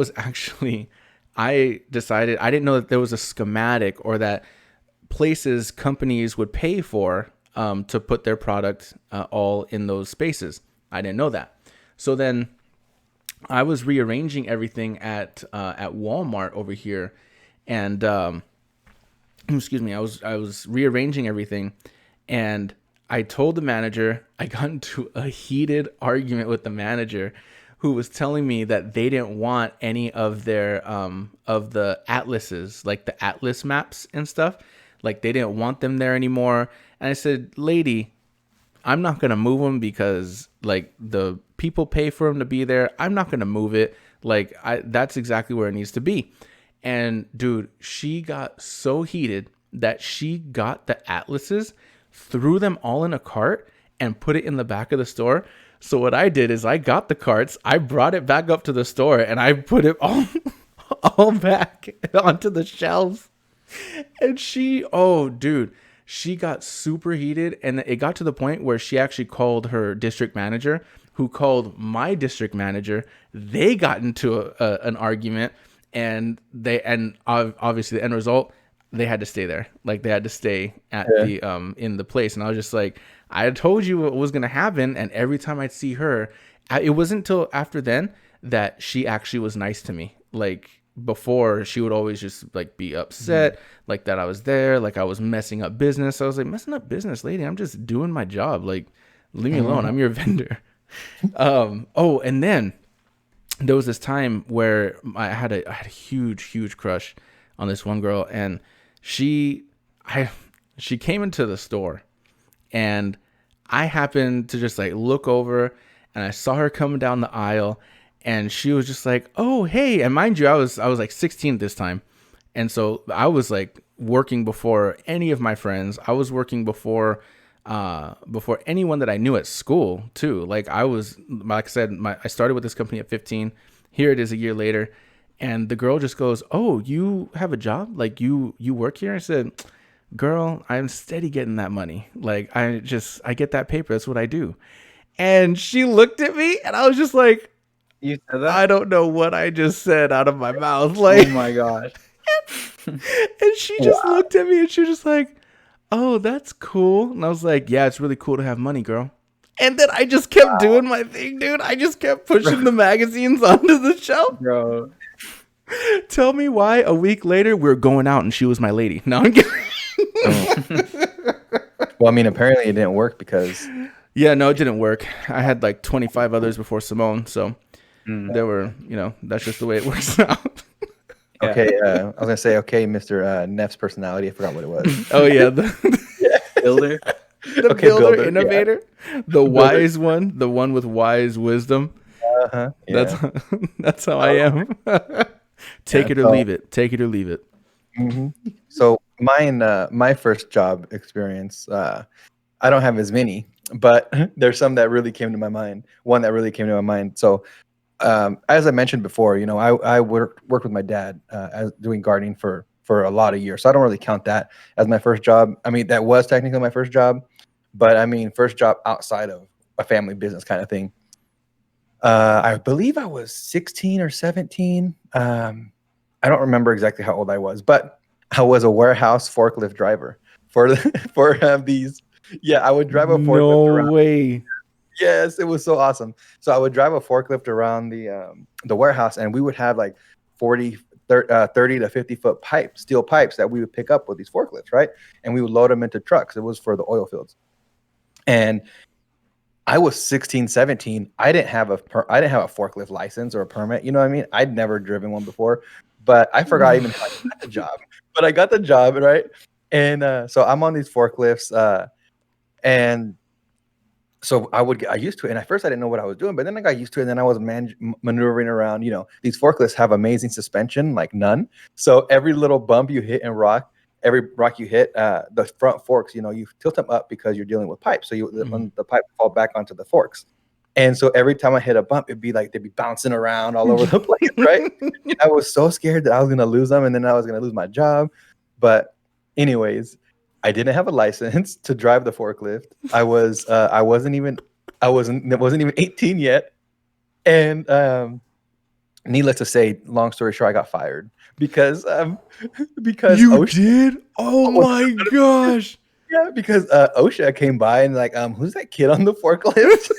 decided, I didn't know that there was a schematic or that companies would pay for to put their product all in those spaces. I didn't know that. So then I was rearranging everything at Walmart over here, and excuse me, I was rearranging everything, and I told the manager, I got into a heated argument with the manager, who was telling me that they didn't want any of their of the atlases, like the atlas maps and stuff. Like they didn't want them there anymore. And I said, lady, I'm not gonna move them because like the people pay for them to be there. I'm not gonna move it. Like that's exactly where it needs to be. And dude, she got so heated that she got the atlases, threw them all in a cart, and put it in the back of the store. So what I did is I got the carts, I brought it back up to the store, and I put it all back onto the shelves. And oh, dude, she got super heated, and it got to the point where she actually called her district manager, who called my district manager. They got into an argument, and obviously the end result, they had to stay there. Like they had to stay at the in the place. And I was just like, I told you what was gonna happen. And every time I'd see her, it wasn't until after then that she actually was nice to me. Like before, she would always just like be upset, like that I was there, like I was messing up business. I was like, messing up business, lady? I'm just doing my job. Like, leave me alone. I'm your vendor. Oh, and then there was this time where I had a huge crush on this one girl, and she came into the store, and I happened to just like look over, and I saw her coming down the aisle, and she was just like, "Oh, hey!" And mind you, I was like 16 at this time, and so I was like working before any of my friends. I was working before anyone that I knew at school too. Like I was, like I said, I started with this company at 15. Here it is a year later, and the girl just goes, "Oh, you have a job? Like you work here?" I said, "Girl, I'm steady getting that money. Like I get that paper. That's what I do." And she looked at me, and I was just like, You said that? I don't know what I just said out of my mouth. Like, Oh my gosh. and she just looked at me, and she was just like, "Oh, that's cool." And I was like, "Yeah, it's really cool to have money, girl." And then I just kept doing my thing, dude. I just kept pushing the magazines onto the shelf. Bro. Tell me why a week later we're going out and she was my lady. No, I'm kidding. Well, I mean, apparently it didn't work because Yeah, no, it didn't work. I had like 25 others before Simone, so there were, that's just the way it works out. okay, I was gonna say okay, Mr. Neff's personality. I forgot what it was. Oh yeah, Builder. the Okay, builder, yeah. innovator, the wise one, the one with wise wisdom. Yeah. That's how I am. Take it or leave it. Take it or leave it. So my first job experience, I don't have as many, but there's some that really came to my mind. One that really came to my mind. So, as I mentioned before, I worked with my dad as doing gardening for a lot of years. So I don't really count that as my first job. I mean, that was technically my first job, but I mean, first job outside of a family business kind of thing. I believe I was 16 or 17. I don't remember exactly how old I was, but I was a warehouse forklift driver for these. Yeah, I would drive a forklift around. No way. Yes, it was so awesome. So I would drive a forklift around the warehouse, and we would have like 30 to 50 foot steel pipes that we would pick up with these forklifts, right? And we would load them into trucks. It was for the oil fields. And I was 16, 17. I didn't have a forklift license or a permit. You know what I mean? I'd never driven one before, but I forgot even how I got the job. But I got the job, right? And so I'm on these forklifts, and so I got used to it. And at first I didn't know what I was doing, but then I got used to it. And then I was maneuvering around. These forklifts have amazing suspension, like none. So every little bump you hit and every rock you hit, the front forks, you tilt them up because you're dealing with pipes. So when the pipe fall back onto the forks. And so every time I hit a bump, it'd be like they'd be bouncing around all over the place, right? And I was so scared that I was going to lose them, and then I was going to lose my job. But anyways, I didn't have a license to drive the forklift. I wasn't even 18 yet. And needless to say, long story short, I got fired because you OSHA did? Oh my gosh. Yeah, because OSHA came by and like, who's that kid on the forklift?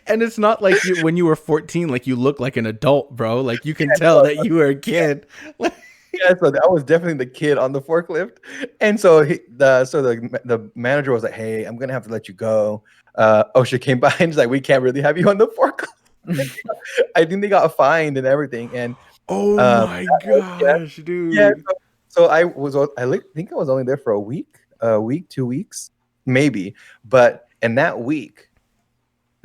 And it's not like when you were 14, like you look like an adult, bro. Like you can tell that you were a kid. Yeah, so I was definitely the kid on the forklift. And so the manager was like, "Hey, I'm gonna have to let you go." OSHA came by and he's like, "We can't really have you on the forklift." I think they got fined and everything. And Oh my yeah, gosh, yeah. dude. So think I was only there for a week, 2 weeks, maybe. But in that week,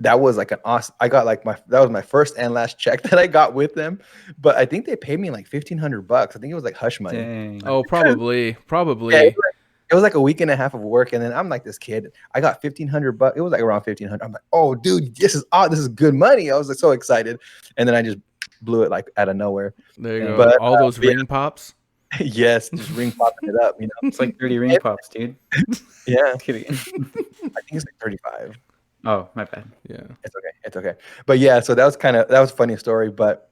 that was like an awesome. I got like that was my first and last check that I got with them. But I think they paid me like $1,500. I think it was like hush money. Dang. Oh, probably. Yeah, it was like a week and a half of work, and then I'm like this kid. I got $1,500. It was like around 1,500. I'm like, oh, dude, this is good money. I was like so excited, and then I just blew it like out of nowhere. There you go. But All those ring pops. yes, just ring popping it up, It's like 30 ring pops, dude. Yeah, Just kidding. I think it's like 35. Oh, my bad. Yeah. It's okay. But yeah, so that was a funny story. But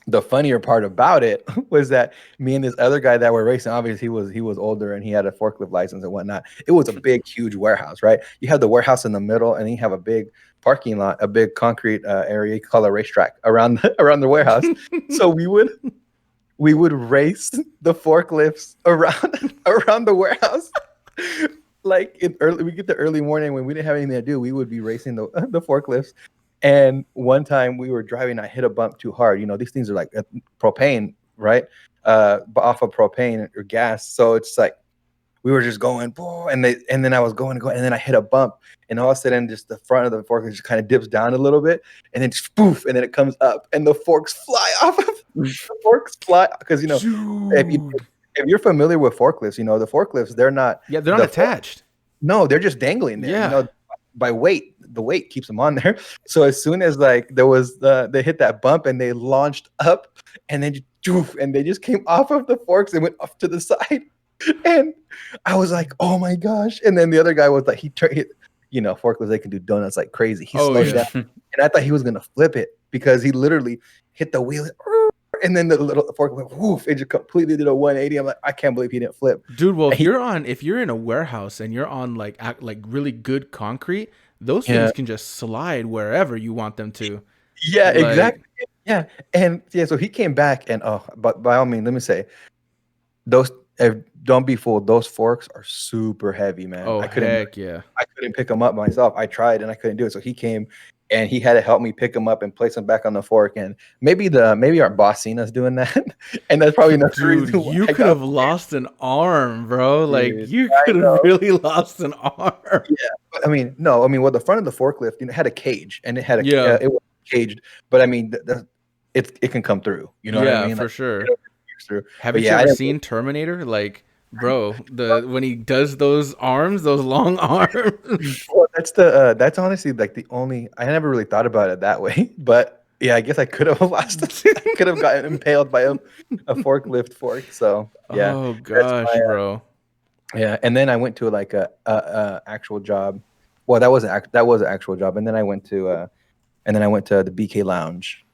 the funnier part about it was that me and this other guy that were racing, obviously he was older and he had a forklift license and whatnot. It was a big, huge warehouse, right? You have the warehouse in the middle, and then you have a big parking lot, a big concrete area you call a racetrack around around the warehouse. So we would race the forklifts around the warehouse. Like we get the early morning when we didn't have anything to do, we would be racing the forklifts. And one time we were driving, I hit a bump too hard. These things are like propane, right? But off of propane or gas. So it's like we were just going, and then I was going, and then I hit a bump, and all of a sudden, just the front of the fork just kind of dips down a little bit, and then just poof, and then it comes up, and the forks fly off of the forks fly because if you're familiar with forklifts, the forklifts they're not Yeah, they're not attached. No, they're just dangling there. Yeah. By weight, the weight keeps them on there. So as soon as like they hit that bump and they launched up, and then and they just came off of the forks and went off to the side. And I was like, oh my gosh. And then the other guy was like, forklifts, they can do donuts like crazy. He slowed down, and I thought he was gonna flip it because he literally hit the wheel, and then the little fork went woof, it just completely did a 180. I'm like, I can't believe he didn't flip. Dude, well, if you're in a warehouse and you're on like really good concrete, those things can just slide wherever you want them to. Yeah, exactly. Yeah. And yeah, so he came back, and but by all means, let me say, those don't be fooled. Those forks are super heavy, man. Oh, I heck yeah. I couldn't pick them up myself. I tried and I couldn't do it. So he came and he had to help me pick them up and place them back on the fork. And maybe our boss seen us doing that, and that's probably another reason why you could have lost an arm, bro. Like you could have really lost an arm. Yeah, but I mean, no, well, the front of the forklift, had a cage, and it had it was caged. But I mean, it can come through. You know what I mean? For sure. Through. Haven't you ever seen Terminator? Like, bro, when he does those arms, those long arms. Well, that's honestly like the only. I never really thought about it that way, but yeah, I guess I could have lost. I could have gotten impaled by a forklift fork. So yeah. Oh gosh, bro. Yeah, and then I went to like a actual job. Well, that was an actual job, and then I went to the BK Lounge.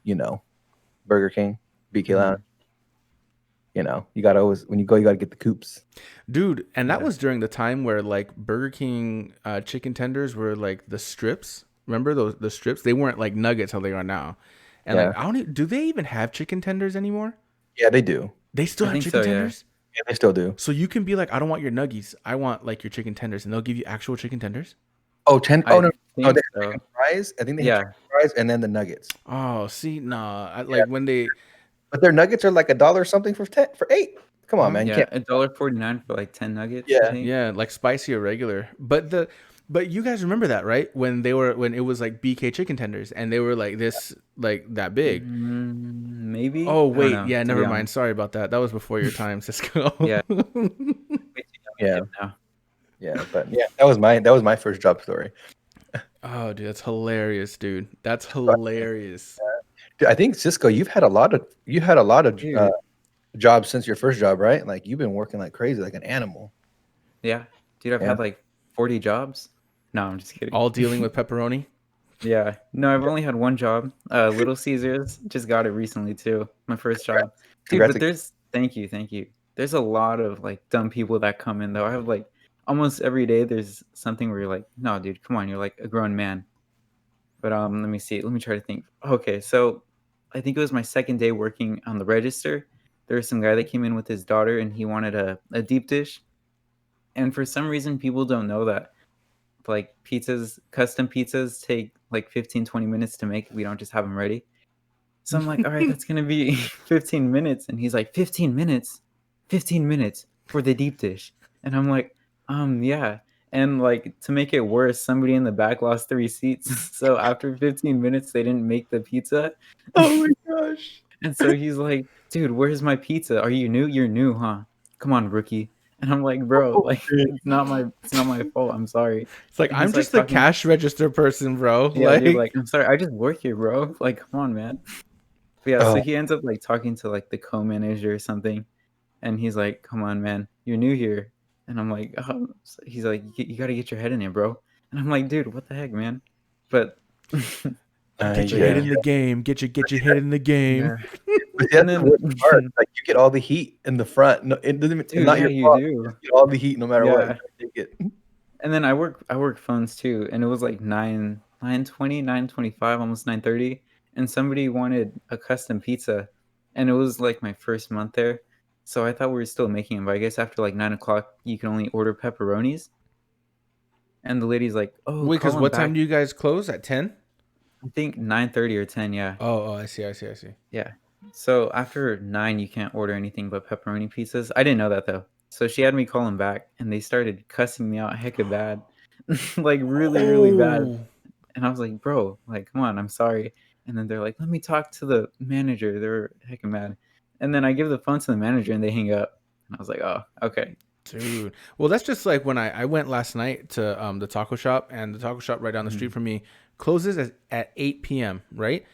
Burger King, BK Lounge. You gotta always, when you go, you gotta get the coops. Dude, and that was during the time where like Burger King chicken tenders were like the strips. Remember the strips? They weren't like nuggets how they are now. And like do they even have chicken tenders anymore? Yeah, they do. They still have chicken tenders? Yeah, they still do. So you can be like, I don't want your nuggies. I want like your chicken tenders, and they'll give you actual chicken tenders? Oh, no, they have chicken fries. I think they have chicken fries and then the nuggets. Oh, see, nah. When they But their nuggets are like $1 something for 8. Come on, man. You can't. $1.49 for like 10 nuggets. Yeah, like spicy or regular. But you guys remember that, right? When it was like BK chicken tenders and they were like this, like that big. Maybe. Oh wait, yeah, never mind. Sorry about that. That was before your time, Cisco. Yeah. Yeah, but yeah, that was my first job story. Oh, dude, that's hilarious, dude. That's hilarious. Dude, I think Cisco, you've had a lot of jobs since your first job, right? Like you've been working like crazy, like an animal. Yeah, dude, I've had like 40 jobs. No, I'm just kidding. All dealing with pepperoni? Yeah. No, I've only had one job. Little Caesars. Just got it recently too. My first job. Dude, but thank you. There's a lot of like dumb people that come in though. I have like almost every day there's something where you're like, no, dude, come on, you're like a grown man. But let me see. Let me try to think. Okay, so I think it was my second day working on the register. There was some guy that came in with his daughter and he wanted a deep dish. And for some reason, people don't know that like custom pizzas take like 15, 20 minutes to make. We don't just have them ready. So I'm like, all right, that's going to be 15 minutes. And he's like, 15 minutes? 15 minutes for the deep dish. And I'm like, yeah. And like, to make it worse, somebody in the back lost 3 seats. So after 15 minutes, they didn't make the pizza. Oh my gosh. And so he's like, dude, where's my pizza? Are you new? You're new, huh? Come on, rookie. And I'm like, bro, like it's not my fault. I'm sorry. It's like And I'm he's like just the talking, cash register person, bro. yeah, dude, Like, like I'm sorry, I just work here, bro. Like, come on, man. But yeah, so Oh, he ends up like talking to like the co-manager or something, and he's like, "Come on, man, you're new here." And I'm like, oh. So he's like, "You got to get your head in it, bro." And I'm like, "Dude, what the heck, man?" But get your head yeah. in the game. Get your head in the game. yeah, But see, and that's the then, worst part. Like you get all the heat in the front. No, it doesn't. It's dude, not yeah, your you fault. You do. just get all the heat no matter what. You Yeah, gotta take it. and then I work phones too, and it was like 9:20, 9:25, almost 9:30, and somebody wanted a custom pizza, and it was like my first month there, so I thought we were still making them, but I guess after like 9 o'clock you can only order pepperonis, and the lady's like, "Oh, Wait, because call him what time back." do you guys close? At 10? I think 9:30 or 10, yeah, Oh, I see. yeah. So after 9 you can't order anything but pepperoni pizzas. I didn't know that though. So she had me call him back, and they started cussing me out hecka bad, like really, really bad. Oh, And I was like, "Bro, like, come on, I'm sorry." And then they're like, "Let me talk to the manager." They're heckin' mad. And then I give the phone to the manager and they hang up. And I was like, "Oh, okay." dude. Well, that's just like when I went last night to the taco shop, and the taco shop right down the street Mhm, from me closes at 8 p.m., right?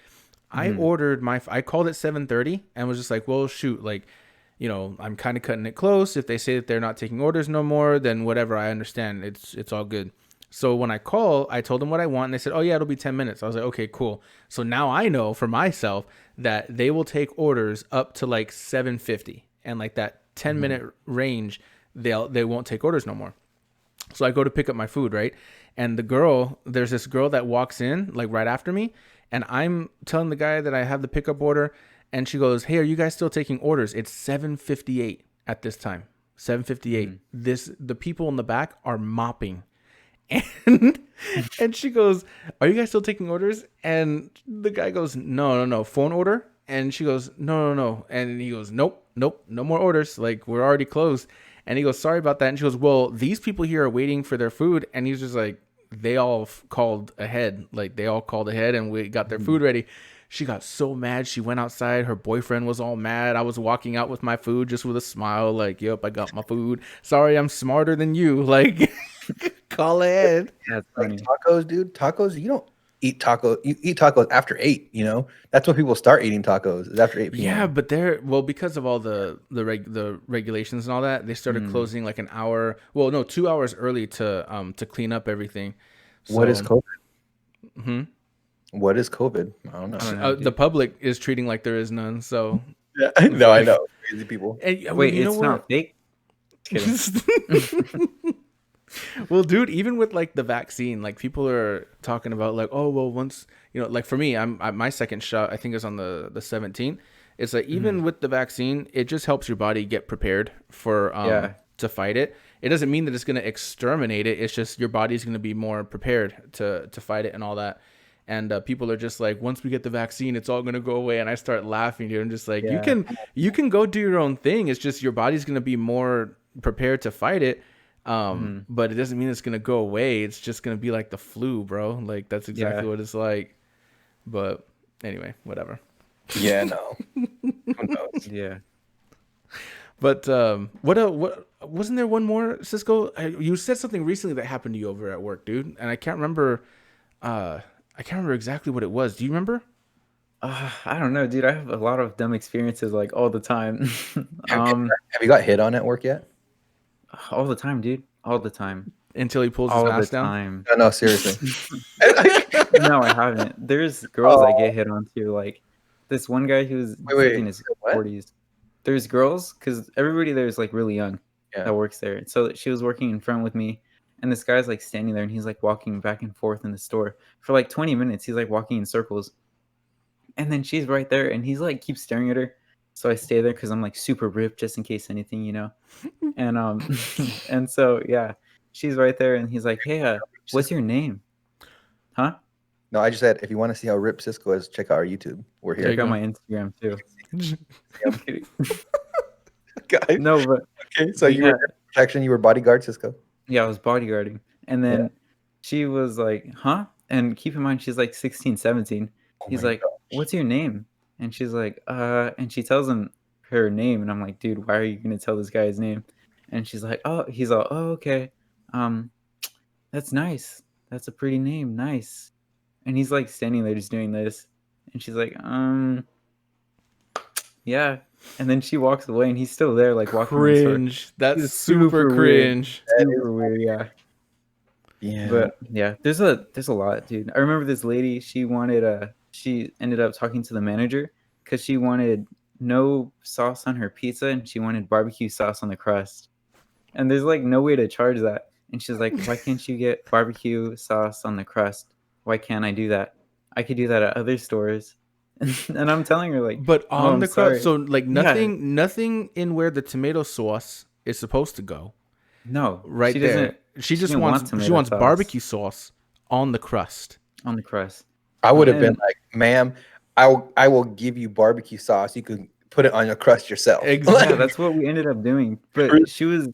mhm, I called at 7:30 and was just like, well, shoot, like, I'm kind of cutting it close. If they say that they're not taking orders no more, then whatever, I understand. It's all good. So when I call, I told them what I want, and they said, oh yeah, it'll be 10 minutes. I was like, okay, cool. So now I know for myself that they will take orders up to like 7:50, and like that 10-minute mhm, range, they won't take orders no more. So I go to pick up my food, right? And there's this girl that walks in like right after me, and I'm telling the guy that I have the pickup order, and she goes, "Hey, are you guys still taking orders? It's 7:58 at this time. 7:58. mhm, The people in the back are mopping." And and she goes, "Are you guys still taking orders?" And the guy goes, "No, phone order." And she goes, "No." And he goes, "Nope, no more orders. Like we're already closed." And he goes, "Sorry about that." And she goes, "Well, these people here are waiting for their food." And he's just like, "They all called ahead. Like they all called ahead, and we got their mhm. food ready." She got so mad. She went outside. Her boyfriend was all mad. I was walking out with my food just with a smile, like, "Yep, I got my food. Sorry, I'm smarter than you." Like, call ahead. That's Like funny. tacos, dude. Tacos, you don't eat taco. You eat tacos after 8. That's when people start eating tacos. Is after 8 Yeah, p.m. but because of all the regulations and all that, they started Mm. closing like an hour. Well, no, 2 hours early to clean up everything. What is So COVID? mhm. What is COVID? I don't I know. don't know, The dude. public is treating like there is none. So Yeah, it's no, I like, know. Crazy people. and well, Wait, you know it's not what? fake? Just kidding. Well, dude, even with like the vaccine, like people are talking about like, oh well, once like for me, my second shot, I think is on the 17th. It's like even Mhm. with the vaccine, it just helps your body get prepared for Yeah. to fight it. It doesn't mean that it's gonna exterminate it. It's just your body's gonna be more prepared to fight it and all that. And people are just like, once we get the vaccine, it's all gonna go away. And I start laughing, dude. I'm just like, Yeah. you can go do your own thing. It's just your body's gonna be more prepared to fight it. Mhm. But it doesn't mean it's gonna go away. It's just gonna be like the flu, bro. Like that's exactly Yeah. what it's like. But anyway, whatever. Yeah, no. Who knows? Yeah. But what wasn't there one more, Cisco? You said something recently that happened to you over at work, dude, and I can't remember. I can't remember exactly what it was. Do you remember? I don't know, dude. I have a lot of dumb experiences like all the time. Have, Um, have you got hit on at work yet? all the time, dude. All the time. Until he pulls his All the mask down. time. No, no, seriously. No, I haven't. There's girls I Oh, get hit on too. Like this one guy who's like wait. in his What? 40s. There's girls because everybody there is like really young Yeah. that works there. So she was working in front with me, and this guy's like standing there and he's like walking back and forth in the store for like 20 minutes. He's like walking in circles, and then she's right there, and he's like keeps staring at her. So I stay there because I'm like super ripped just in case anything. And and so yeah, she's right there, and he's like, "Hey, what's your name?" Huh? No, I just said if you want to see how ripped Cisco is, check out our YouTube. We're There you Check here. out go. my Instagram too. I'm kidding. Guys. No, Okay, so but you yeah, were air protection. You were bodyguard, Cisco. yeah, I was bodyguarding. And Yeah. then she was like, huh? And keep in mind, she's like 16, 17. Oh He's my like, gosh. what's your name? And she's like, and she tells him her name. And I'm like, dude, why are you going to tell this guy his name? And she's like, oh, he's all, oh, okay. Um, that's nice. That's a pretty name. Nice. And he's like standing there just doing this. And she's like, yeah. And then she walks away and he's still there, like walking around the store. Cringe. That's It's super weird. cringe. That is Super weird, yeah. Yeah. But yeah, there's a lot, dude. I remember this lady, she ended up talking to the manager because she wanted no sauce on her pizza and she wanted barbecue sauce on the crust. And there's like no way to charge that. And she's like, why can't you get barbecue sauce on the crust? Why can't I do that? I could do that at other stores. And I'm telling her like, But oh, on I'm the crust, sorry. so like Yeah. nothing in where the tomato sauce is supposed to go. No, Right she there. doesn't. She just didn't wants tomato sauce barbecue sauce on the crust. on the crust. I would have been And like, ma'am, I will give you barbecue sauce. You can put it on your crust yourself. Exactly. yeah, that's what we ended up doing. But she was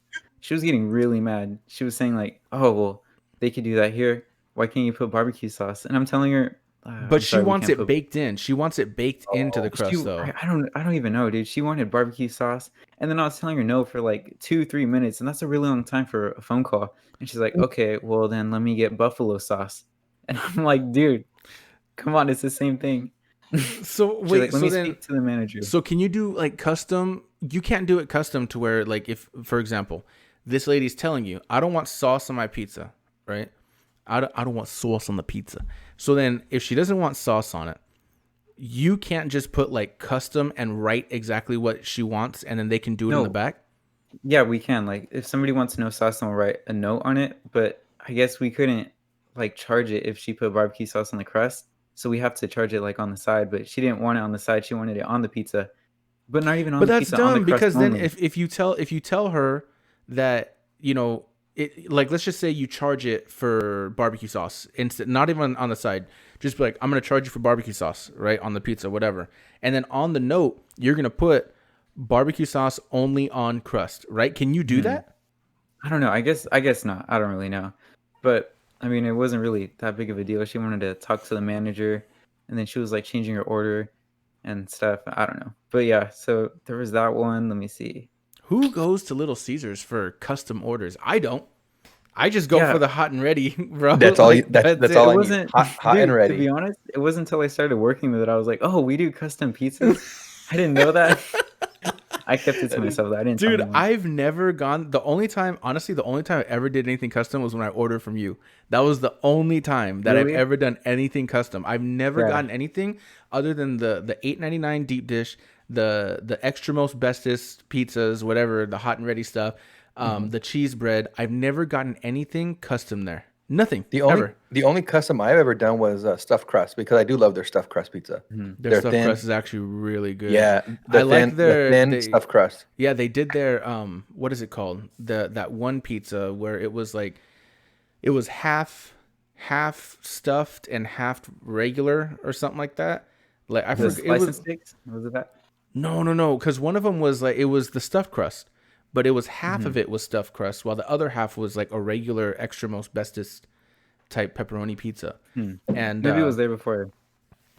getting really mad. She was saying like, "Oh, well, they could do that here. Why can't you put barbecue sauce?" And I'm telling her, But I'm she sorry, we wants can't it put. baked in. She wants it baked into the crust, though. I don't even know, dude. She wanted barbecue sauce, and then I was telling her no for like 2-3 minutes, and that's a really long time for a phone call. And she's like, "Okay, well then let me get buffalo sauce." And I'm like, "Dude, come on, it's the same thing." So She's wait, like, "Let so me then, speak to the manager." so can you do like custom? You can't do it custom to where like if, for example, this lady's telling you, I don't want sauce on my pizza, right? I don't want sauce on the pizza. So then if she doesn't want sauce on it, you can't just put like custom and write exactly what she wants and then they can do it in the No. back. Yeah, we can. Like, if somebody wants no sauce, then we'll write a note on it. But I guess we couldn't like charge it if she put barbecue sauce on the crust. So we have to charge it like on the side. But she didn't want it on the side. She wanted it on the pizza, but not even on But the that's pizza, on the dumb crust because then only. if you tell her that, you know, it, like let's just say you charge it for barbecue sauce instead, not even on the side, just be like, I'm gonna charge you for barbecue sauce, right, on the pizza, whatever, and then on the note you're gonna put barbecue sauce only on crust, right? Can you do that? I don't know. I guess not. I don't really know. But I mean, it wasn't really that big of a deal. She wanted to talk to the manager, and then she was like changing her order and stuff. I don't know. But yeah, so there was that one. Let me see. Who goes to Little Caesars for custom orders? I don't. I just go Yeah. for the hot and ready, bro. That's all. Like, That's it. all It I need. wasn't Hot and dude, ready. to be honest, it wasn't until I started working there that I was like, oh, we do custom pizzas. I didn't know that. I kept it to myself. I didn't tell Dude, anyone. I've never gone. The only time I ever did anything custom was when I ordered from you. That was the only time that I've Really? ever done anything custom. I've never Yeah. gotten anything other than the $8.99 deep dish, the extra most bestest pizzas, whatever, the hot and ready stuff, the cheese bread. I've never gotten anything custom there. Nothing. The only ever. the only custom I've ever done was stuffed crust because I do love their stuffed crust pizza. Their They're stuffed thin. crust is actually really good. Yeah, I like their the thin they- stuffed crust. Yeah, they did their what is it called? That one pizza where it was like it was half stuffed and half regular or something like that. Like I The forget it slice and was sticks? Was it that? no, because one of them was like it was the stuffed crust, but it was half of it was stuffed crust, while the other half was like a regular extra most bestest type pepperoni pizza. And Maybe it was there before.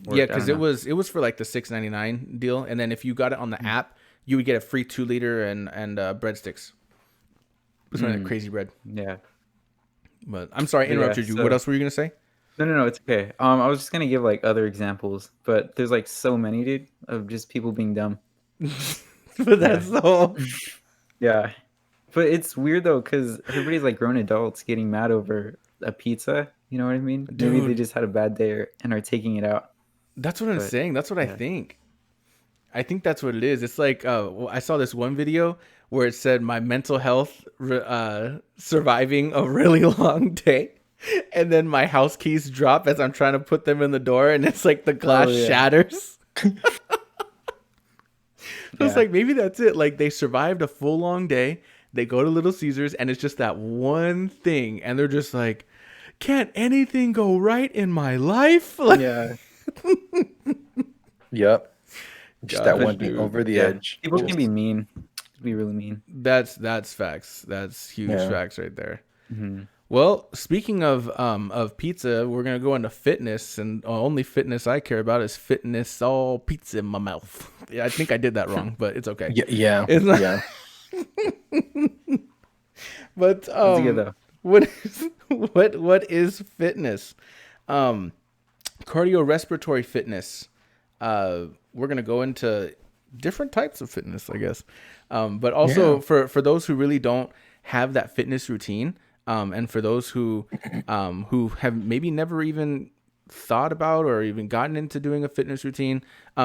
I yeah, worked, I because don't know. it was for like the $6.99 deal, and then if you got it on the app, you would get a free 2 liter and breadsticks. It was like crazy bread. Yeah. But I'm sorry, I But yeah, interrupted you. so- What else were you gonna say? No, it's okay. I was just gonna give like other examples, but there's like so many, dude, of just people being dumb. But that's all. Yeah. But it's weird though, because everybody's like grown adults getting mad over a pizza. You know what I mean? Maybe they Dude. just had a bad day and are taking it out. That's what I'm But, saying. That's what I yeah. think. I think that's what it is. It's like I saw this one video where it said my mental health surviving a really long day, and then my house keys drop as I'm trying to put them in the door, and it's like the glass yeah. shatters. So it's Yeah. like maybe that's it. Like they survived a full long day. They go to Little Caesars, and it's just that one thing, and they're just like, can't anything go right in my life? Like, Yeah. Yep. Just that Gosh, one thing dude. over the Yeah, edge. people can Just, be mean. Be really mean. That's facts. That's huge yeah. facts right there. Mm-hmm. Well, speaking of pizza, we're gonna go into fitness, and only fitness I care about is fitness all pizza in my mouth. Yeah, I think I did that wrong, but it's okay. Yeah. Yeah. It's not, Yeah. but That's good though. what is what is fitness? Um, Cardiorespiratory fitness. We're gonna go into different types of fitness, I guess. But also Yeah. for those who really don't have that fitness routine, and for those who have maybe never even thought about or even gotten into doing a fitness routine,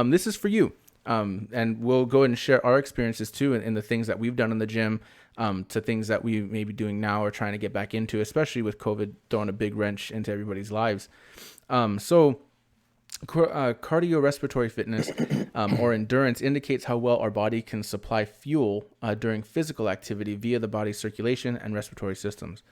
this is for you. And we'll go ahead and share our experiences too in the things that we've done in the gym, to things that we may be doing now or trying to get back into, especially with COVID throwing a big wrench into everybody's lives. So cardiorespiratory fitness, or endurance, indicates how well our body can supply fuel during physical activity via the body's circulation and respiratory systems.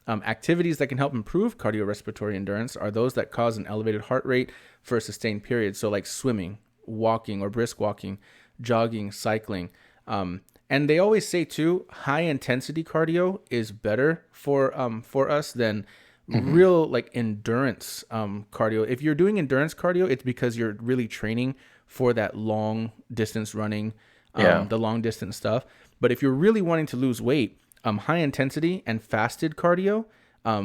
Activities that can help improve cardiorespiratory endurance are those that cause an elevated heart rate for a sustained period. So like swimming, walking or brisk walking, jogging, cycling. And they always say too, high intensity cardio is better for us than real like endurance cardio. If you're doing endurance cardio, it's because you're really training for that long distance running, Yeah. the long distance stuff. But if you're really wanting to lose weight, high intensity and fasted cardio,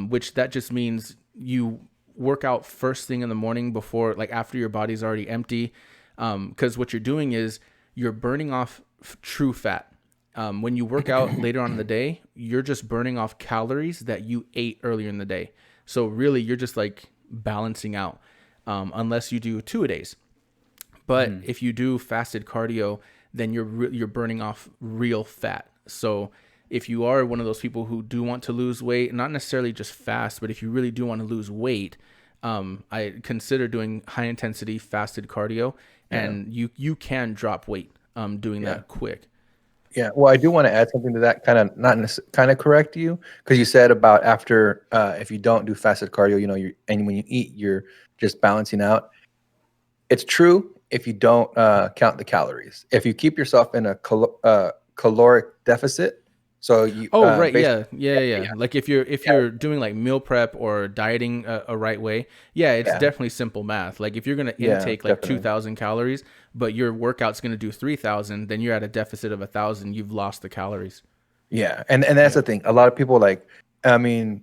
which that just means you work out first thing in the morning before, like after your body's already empty. Because what you're doing is you're burning off true fat. When you work out later on in the day, you're just burning off calories that you ate earlier in the day. So really, you're just like balancing out, unless you do 2-a-days. But if you do fasted cardio, then you're burning off real fat. So if you are one of those people who do want to lose weight, not necessarily just fast, but if you really do want to lose weight, I consider doing high intensity fasted cardio, and you can drop weight doing that quick. Yeah, well, I do want to add something to that, kind of not kind of correct you, because you said about after if you don't do fasted cardio, and when you eat, you're just balancing out. It's true if you don't count the calories. If you keep yourself in a caloric deficit, so you Oh, right. basically, Yeah. Like if you're doing like meal prep or dieting a right way, yeah, it's yeah, definitely simple math. Like if you're going to yeah, intake like definitely. 2,000 calories, but your workout's going to do 3,000, then you're at a deficit of 1,000. You've lost the calories. Yeah, and that's the thing. A lot of people I mean,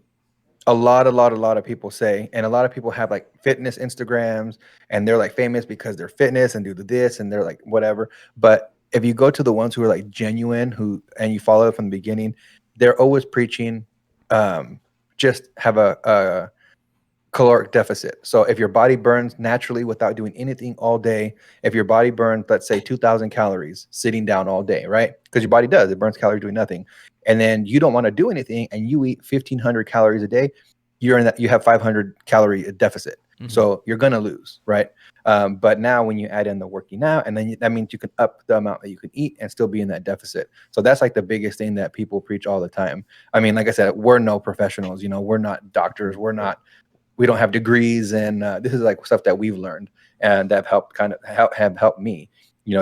a lot of people say, and a lot of people have like fitness Instagrams, and they're like famous because they're fitness and do this, and they're like whatever. But if you go to the ones who are like genuine, and you follow it from the beginning, they're always preaching, just have a caloric deficit. So if your body burns naturally without doing anything all day, if your body burns, let's say 2,000 calories sitting down all day, right? Because your body does, it burns calories doing nothing. And then you don't want to do anything and you eat 1,500 calories a day, you have 500 calorie deficit. Mm-hmm. So you're going to lose, right? But now when you add in the working out, and then that means you can up the amount that you can eat and still be in that deficit. So that's like the biggest thing that people preach all the time. I mean, like I said, we're no professionals, we're not doctors. We don't have degrees, and this is like stuff that we've learned and that have helped me,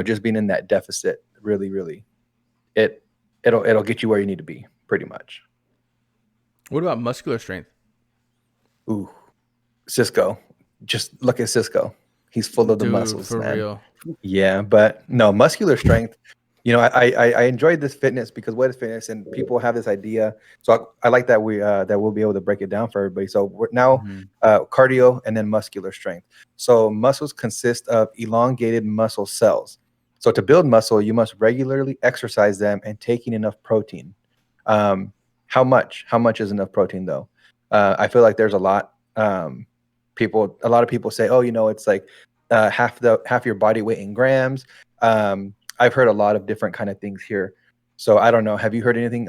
just being in that deficit. Really, really, it'll get you where you need to be, pretty much. What about muscular strength? Ooh, Cisco, just look at Cisco. He's full of the Dude, muscles, for man. real. Yeah, but no, muscular strength. I enjoyed this fitness because what is fitness, and people have this idea. So I like that we'll be able to break it down for everybody. So we're now cardio and then muscular strength. So muscles consist of elongated muscle cells. So to build muscle, you must regularly exercise them and taking enough protein. How much? How much is enough protein though? I feel like there's a lot. A lot of people say, oh, it's like half your body weight in grams. I've heard a lot of different kind of things here. So I don't know. Have you heard anything?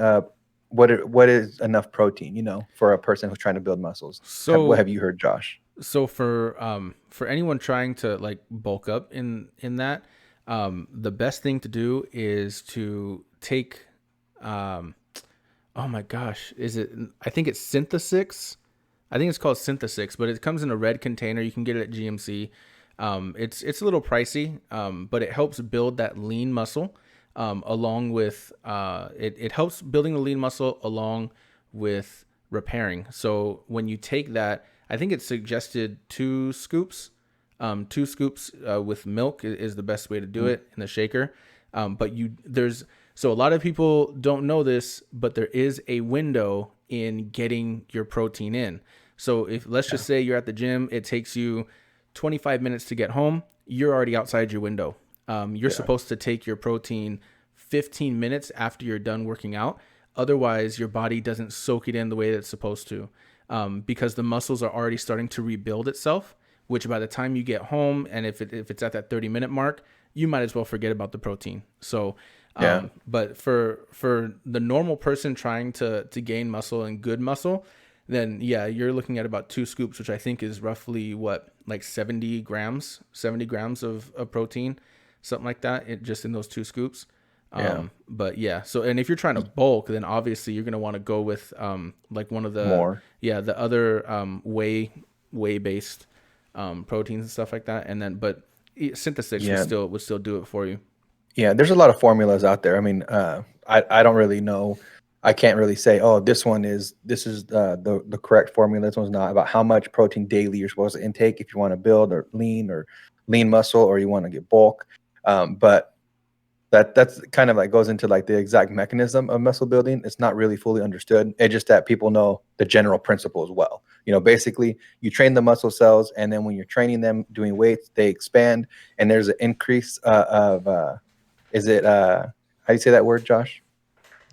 What is enough protein, for a person who's trying to build muscles? What have you heard, Josh? So for anyone trying to like bulk up in that, the best thing to do is to take, oh my gosh, I think it's Synthesix, I think it's called Synthesix, but it comes in a red container. You can get it at GMC. It's a little pricey, but it helps build that lean muscle, along with it helps building the lean muscle along with repairing. So when you take that, I think it's suggested 2 scoops. 2 scoops with milk is the best way to do it in the shaker. But so a lot of people don't know this, but there is a window in getting your protein in. So if let's just say you're at the gym, it takes you 25 minutes to get home, you're already outside your window. You're supposed to take your protein 15 minutes after you're done working out. Otherwise, your body doesn't soak it in the way that it's supposed to, because the muscles are already starting to rebuild itself, which by the time you get home, and if it's at that 30-minute mark, you might as well forget about the protein. So, but for the normal person trying to gain muscle and good muscle, then yeah, you're looking at about 2 scoops, which I think is roughly like 70 grams of protein, something like that, just in those 2 scoops. But yeah, so, and if you're trying to bulk, then obviously you're going to want to go with like one of the the other whey based proteins and stuff like that. And then, but Synthesix would still do it for you. Yeah, there's a lot of formulas out there. I mean, I don't really know. I can't really say, oh, this is the correct formula. This one's not, about how much protein daily you're supposed to intake if you want to build or lean muscle, or you want to get bulk. But that's kind of like goes into like the exact mechanism of muscle building. It's not really fully understood. It's just that people know the general principle as well. Basically you train the muscle cells, and then when you're training them doing weights, they expand, and there's an increase is it how do you say that word, Josh?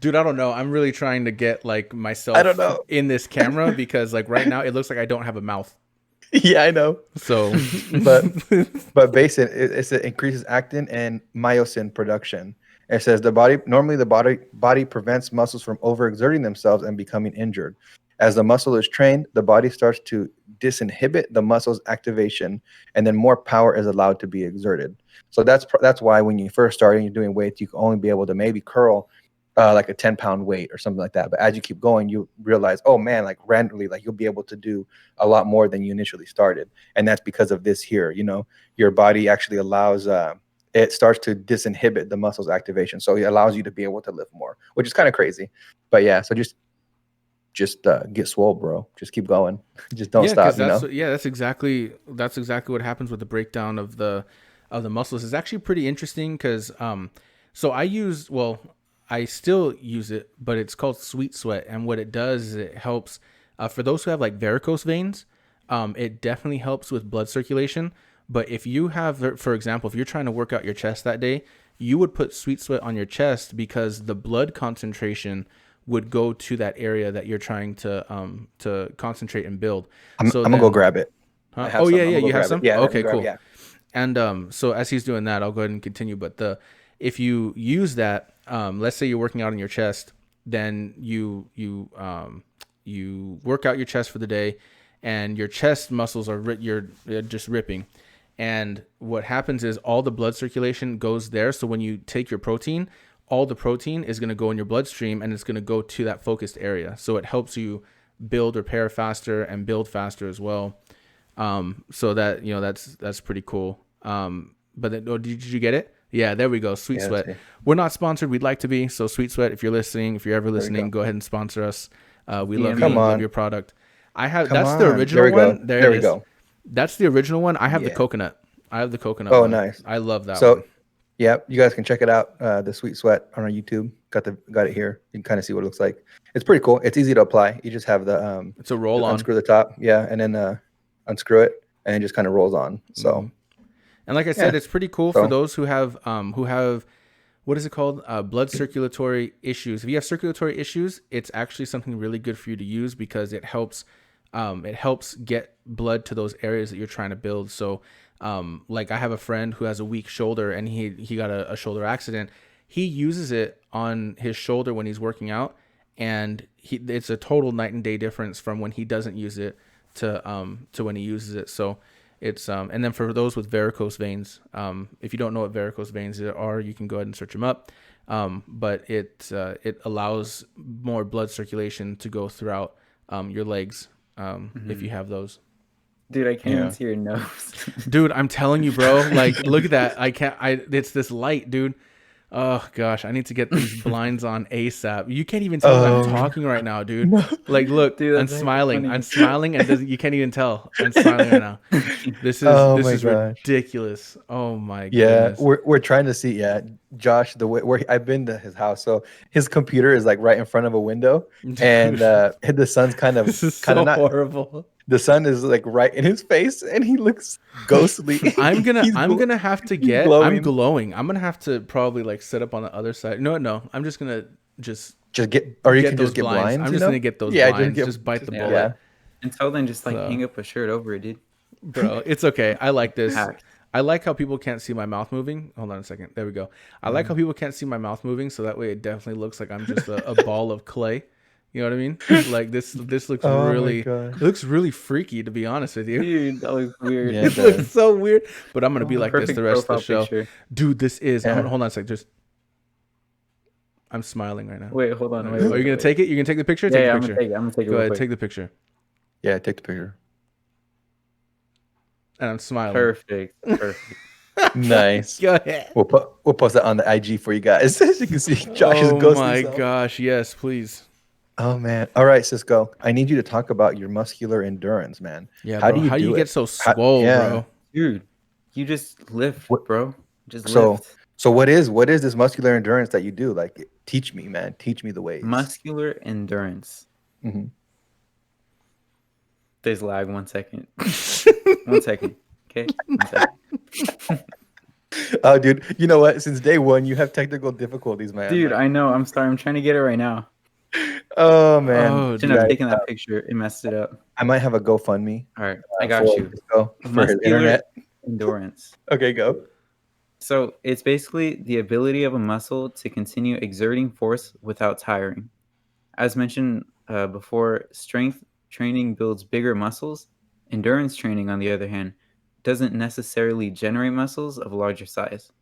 Dude, I don't know. I'm really trying to get like myself I don't know. in this camera because like right now it looks like I don't have a mouth. Yeah, I know. So, but basically, it increases actin and myosin production. It says the body prevents muscles from overexerting themselves and becoming injured. As the muscle is trained, the body starts to disinhibit the muscle's activation, and then more power is allowed to be exerted. So that's why when you first start and you're doing weights, you can only be able to maybe curl like a 10-pound weight or something like that. But as you keep going, you realize, oh man, like randomly, like you'll be able to do a lot more than you initially started. And that's because of this here, your body actually allows, it starts to disinhibit the muscle's activation. So it allows you to be able to lift more, which is kind of crazy. But yeah, so just get swole, bro. Just keep going. Just don't stop. That's exactly what happens with the breakdown of the muscles. It's actually pretty interesting because, so I still use it, but it's called Sweet Sweat. And what it does is it helps for those who have like varicose veins. It definitely helps with blood circulation. But if you have, for example, if you're trying to work out your chest that day, you would put Sweet Sweat on your chest because the blood concentration would go to that area that you're trying to concentrate and build. I'm gonna go grab it. Oh yeah, you have some? Yeah. Okay, cool. Yeah. And so as he's doing that, I'll go ahead and continue. But if you use that, let's say you're working out on your chest, then you work out your chest for the day, and your chest muscles you're just ripping. And what happens is all the blood circulation goes there. So when you take your protein, all the protein is going to go in your bloodstream, and it's going to go to that focused area. So it helps you build, repair faster and build faster as well. So that, that's pretty cool. But then, did you get it? Yeah, there we go. Sweet Sweat. We're not sponsored. We'd like to be. So Sweet Sweat, if you're listening, if you're ever listening, go ahead and sponsor us. We love you. Love your product. The original one. There we go. That's the original one. I have the coconut. I have the coconut. Oh, nice. I love that one. So, yeah, you guys can check it out. The Sweet Sweat on our YouTube. Got it here. You can kind of see what it looks like. It's pretty cool. It's easy to apply. You just have the it's a roll on. Unscrew the top, and then unscrew it, and it just kind of rolls on. So, and like I said, it's pretty cool for those who have what is it called? Blood circulatory issues. If you have circulatory issues, it's actually something really good for you to use because it helps get blood to those areas that you're trying to build. So, like I have a friend who has a weak shoulder, and he got a shoulder accident. He uses it on his shoulder when he's working out, and it's a total night and day difference from when he doesn't use it to when he uses it. So it's and then for those with varicose veins, if you don't know what varicose veins are, you can go ahead and search them up. But it allows more blood circulation to go throughout your legs. if you have those. Dude, I can't even Yeah. see your nose. Dude, I'm telling you, bro. Like, look at that. It's this light, dude. Oh gosh, I need to get these blinds on ASAP. You can't even tell that I'm talking right now, dude. No. Like, look, Dude, I'm that's actually smiling. funny. I'm smiling, and you can't even tell I'm smiling right now. This Oh my is gosh. ridiculous. Oh my Yeah, goodness. we're trying to see. Yeah, Josh, the way where I've been to his house, so his computer is like right in front of a window, and the sun's This is so not. horrible. The sun is like right in his face, and he looks ghostly. I'm He's gonna have to he's get. I'm glowing. glowing. I'm gonna have to probably like set up on the other side. No. I'm just gonna Just get, or you get can those just get blinds. blinds. I'm You just know? gonna get those Yeah, blinds. Just bite the yeah. bullet. Yeah. Until then, just like So- hang up a shirt over it, dude. Bro, it's okay. I like this. Hack. I like how people can't see my mouth moving. Hold on a second. There we go. I like how people can't see my mouth moving, so that way it definitely looks like I'm just a ball of clay. You know what I mean? Like this looks Oh my really gosh. it looks really freaky, to be honest with you. Dude, that looks weird. Yeah. It looks so weird, but I'm gonna be like this Perfect the rest of the profile show. picture. Dude, this is Yeah. hold on a sec. Just I'm smiling right now. Wait, hold on. Are Wait, you wait, gonna wait. take it? You gonna take the picture? Yeah, Take yeah, the I'm picture. gonna take it. I'm gonna take it. Go real ahead, quick. take the picture. Yeah, take the picture. And I'm smiling. Perfect. Nice. Go ahead. We'll post that on the IG for you guys, as you can see Josh's Oh ghostly my self. gosh, yes, please. Oh man. All right, Cisco. I need you to talk about your muscular endurance, man. Yeah, How bro. do you How do do you it? get so swole, yeah. bro? Dude, you just lift, What- bro. Just So lift. so what is this muscular endurance that you do? Like, teach me, man. Teach me the ways. Muscular endurance. Mhm. There's lag. 1 second. 1 second. Okay. 1 second. Oh, dude. You know what? Since day one, you have technical difficulties, man. Dude, Like, I know. I'm sorry. I'm trying to get it right now. oh man. Oh, Shouldn't have dude. taken that picture. It messed it up. I might have a GoFundMe. All right. I got for you. Cisco for his Muscular internet. endurance. Okay, go. So it's basically the ability of a muscle to continue exerting force without tiring. As mentioned before, strength training builds bigger muscles. Endurance training, on the other hand, doesn't necessarily generate muscles of a larger size.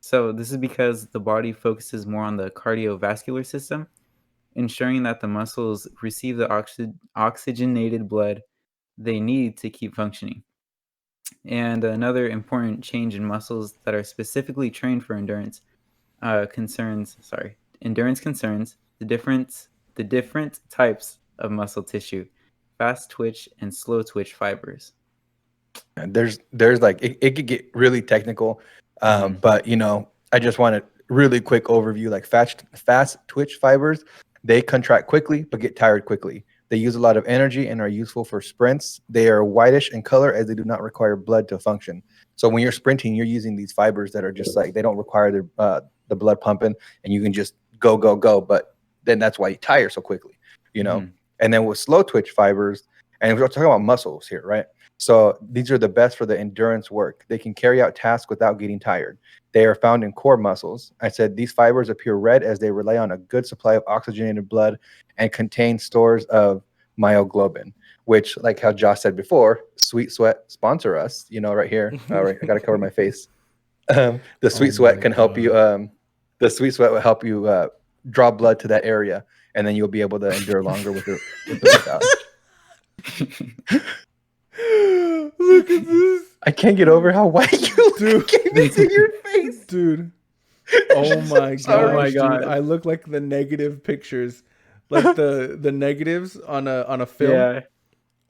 So this is because the body focuses more on the cardiovascular system, ensuring that the muscles receive the oxygenated blood they need to keep functioning. And another important change in muscles that are specifically trained for endurance concerns the different types of muscle tissue, fast twitch and slow twitch fibers. And there's like it could get really technical, but I just want a really quick overview. Like fast twitch fibers, they contract quickly but get tired quickly. They use a lot of energy and are useful for sprints. They are whitish in color as they do not require blood to function. So when you're sprinting, you're using these fibers that are just like, they don't require the blood pumping, and you can just go go go. But then that's why you tire so quickly, Mhm. And then with slow twitch fibers, and we're talking about muscles here, right? So these are the best for the endurance work. They can carry out tasks without getting tired. They are found in core muscles. I said these fibers appear red as they rely on a good supply of oxygenated blood and contain stores of myoglobin, which, like how Josh said before, Sweet Sweat sponsor us, right here. All right, I got to cover my face. The Sweet Sweat my can help you. The Sweet Sweat will help you draw blood to that area, and then you'll be able to endure longer with it without. Look at this, I can't get over how white you look. Dude. I can't even see your face. dude. Oh my Sorry. gosh, Oh my dude. God. I look like the negative pictures, like the negatives on a film. Yeah,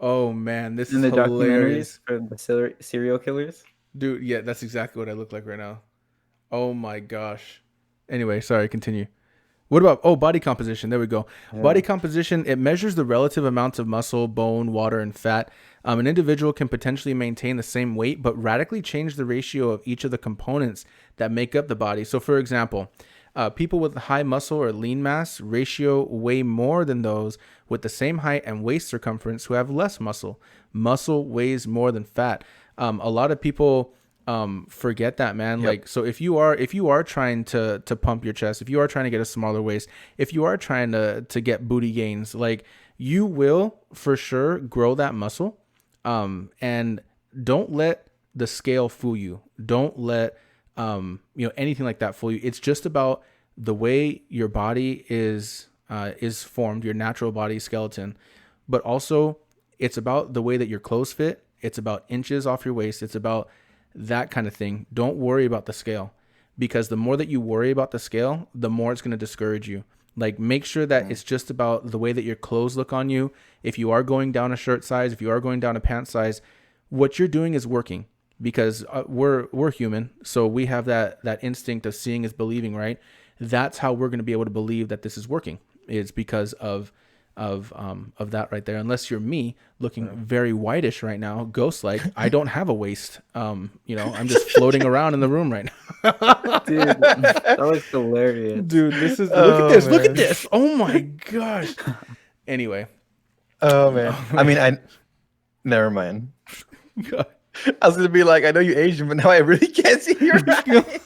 Oh man, this in is the hilarious, documentaries for the serial killers. dude. Yeah, that's exactly what I look like right now. Oh my gosh. Anyway, sorry. Continue. What about body composition? There we go. Yeah. Body composition, it measures the relative amounts of muscle, bone, water, and fat. An individual can potentially maintain the same weight, but radically change the ratio of each of the components that make up the body. So, for example, people with high muscle or lean mass ratio weigh more than those with the same height and waist circumference who have less muscle. Muscle weighs more than fat. A lot of people forget that, man. Yep. Like, so if you are trying to pump your chest, if you are trying to get a smaller waist, if you are trying to get booty gains, like, you will for sure grow that muscle. And don't let the scale fool you. Don't let anything like that fool you. It's just about the way your body is formed, your natural body skeleton, but also It's about the way that your clothes fit. It's about inches off your waist. It's about that kind of thing. Don't worry about the scale, because the more that you worry about the scale, the more it's going to discourage you. Like, make sure that it's just about the way that your clothes look on you. If you are going down a shirt size, if you are going down a pant size, what you're doing is working, because we're human. So we have that instinct of seeing is believing, right? That's how we're going to be able to believe that this is working. It's because of that right there. Unless you're me, looking very whitish right now, ghost like. I don't have a waist. I'm just floating around in the room right now. Dude, that looks hilarious. Dude, this is look at this. Oh my gosh. Anyway. Oh man. I mean, never mind. I was gonna be like, I know you're Asian, but now I really can't see your eyes.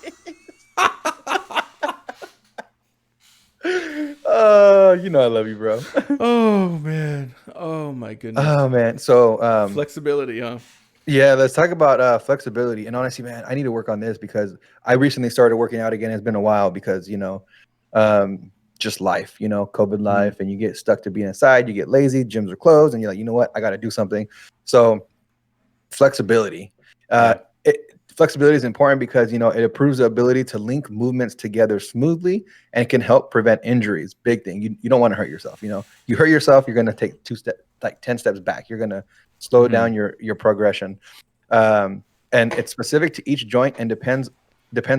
I love you, bro. Oh man. Oh my goodness. Oh man. So flexibility, huh? Yeah, let's talk about flexibility. And honestly, man, I need to work on this because I recently started working out again. It's been a while because just life, COVID life, and you get stuck to being inside. You get lazy. Gyms are closed, and you're like, you know what? I got to do something. So flexibility. Flexibility is important because it improves the ability to link movements together smoothly and can help prevent injuries. Big thing. You don't want to hurt yourself. You hurt yourself, you're going to take 10 steps back. You're going to slow down your progression. And it's specific to each joint and depends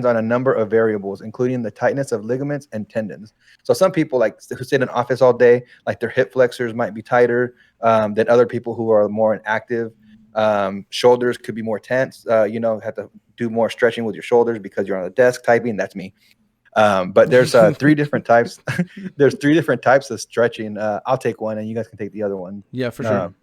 on a number of variables, including the tightness of ligaments and tendons. So some people who sit in office all day, like their hip flexors might be tighter than other people who are more inactive. Shoulders could be more tense. Have to do more stretching with your shoulders because you're on the desk typing. That's me. But there's three different types. There's three different types of stretching. I'll take one and you guys can take the other one. Yeah, for sure.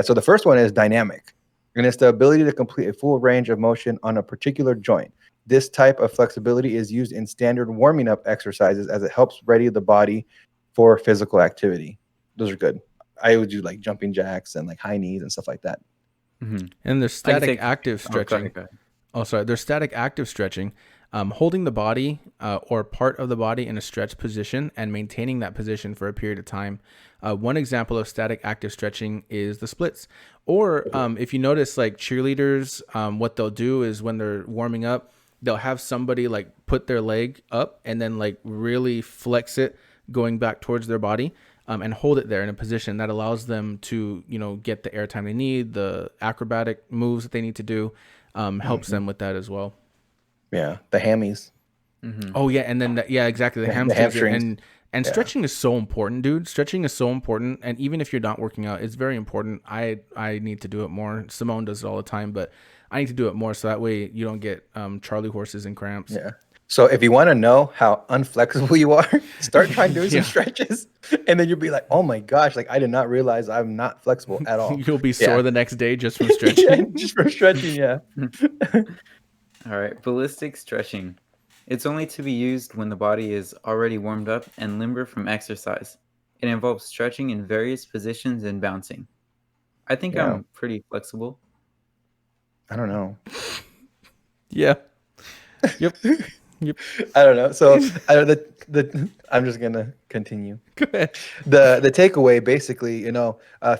So the first one is dynamic, and it's the ability to complete a full range of motion on a particular joint. This type of flexibility is used in standard warming up exercises as it helps ready the body for physical activity. Those are good. I would do like jumping jacks and like high knees and stuff like that. Mm-hmm. And there's static active stretching. There's static active stretching, holding the body or part of the body in a stretched position and maintaining that position for a period of time. One example of static active stretching is the splits. Or if you notice, like cheerleaders, what they'll do is when they're warming up, they'll have somebody like put their leg up and then like really flex it going back towards their body. And hold it there in a position that allows them to, get the airtime they need, the acrobatic moves that they need to do, helps them with that as well. Yeah, the hammies. Mm-hmm. Oh yeah, and then exactly the hamstrings. And stretching is so important, dude. Stretching is so important, and even if you're not working out, it's very important. I need to do it more. Simone does it all the time, but I need to do it more so that way you don't get Charlie horses and cramps. Yeah. So if you want to know how unflexible you are, start trying doing some stretches, and then you'll be like, "Oh my gosh! Like I did not realize I'm not flexible at all." You'll be sore the next day just from stretching. Just from stretching, yeah. All right, ballistic stretching. It's only to be used when the body is already warmed up and limber from exercise. It involves stretching in various positions and bouncing. I think I'm pretty flexible. I don't know. Yeah. Yep. I don't know. So I'm just gonna continue. Go ahead. The takeaway, basically,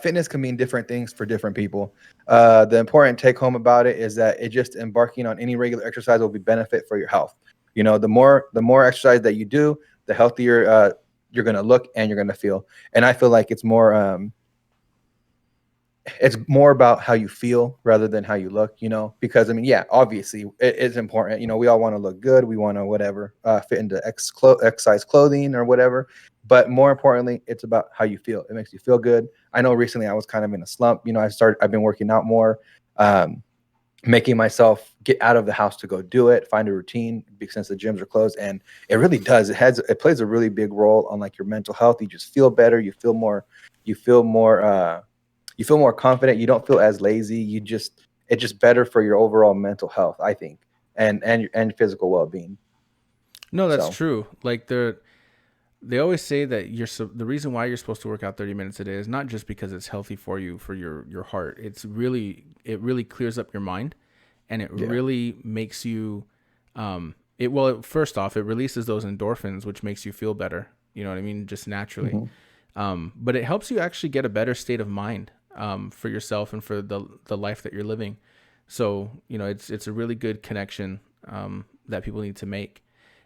fitness can mean different things for different people. The important take home about it is that it just embarking on any regular exercise will be benefit for your health. The more exercise that you do, the healthier you're gonna look and you're gonna feel. And I feel like it's more about how you feel rather than how you look, because obviously it's important. We all want to look good. We want to fit into exercise clothing or whatever. But more importantly, it's about how you feel. It makes you feel good. I know recently I was kind of in a slump. I've been working out more, making myself get out of the house to go do it, find a routine since the gyms are closed. And it really does. It plays a really big role on like your mental health. You just feel better. You feel more confident. You don't feel as lazy. It's just better for your overall mental health, I think, and physical well-being. No, that's true. Like they always say that the reason why you're supposed to work out 30 minutes a day is not just because it's healthy for you, for your heart. It really clears up your mind, and it really makes you, first off, it releases those endorphins, which makes you feel better. You know what I mean? Just naturally. Mm-hmm. But it helps you actually get a better state of mind. for yourself and for the life that you're living. So, it's a really good connection that people need to make.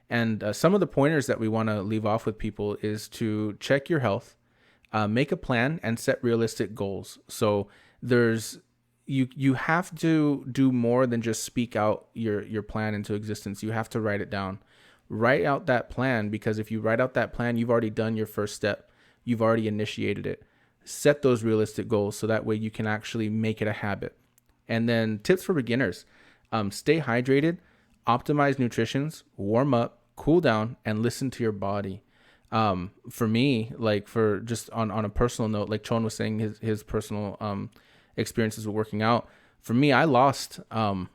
And some of the pointers that we want to leave off with people is to check your health, make a plan, and set realistic goals. So you have to do more than just speak out your plan into existence. You have to write it down. Write out that plan, because if you write out that plan, you've already done your first step. You've already initiated it. Set those realistic goals so that way you can actually make it a habit. And then tips for beginners: stay hydrated, optimize nutritions, warm up, cool down, and listen to your body. For me, like, for just on a personal note, like Chon was saying, his personal experiences with working out. For me, I lost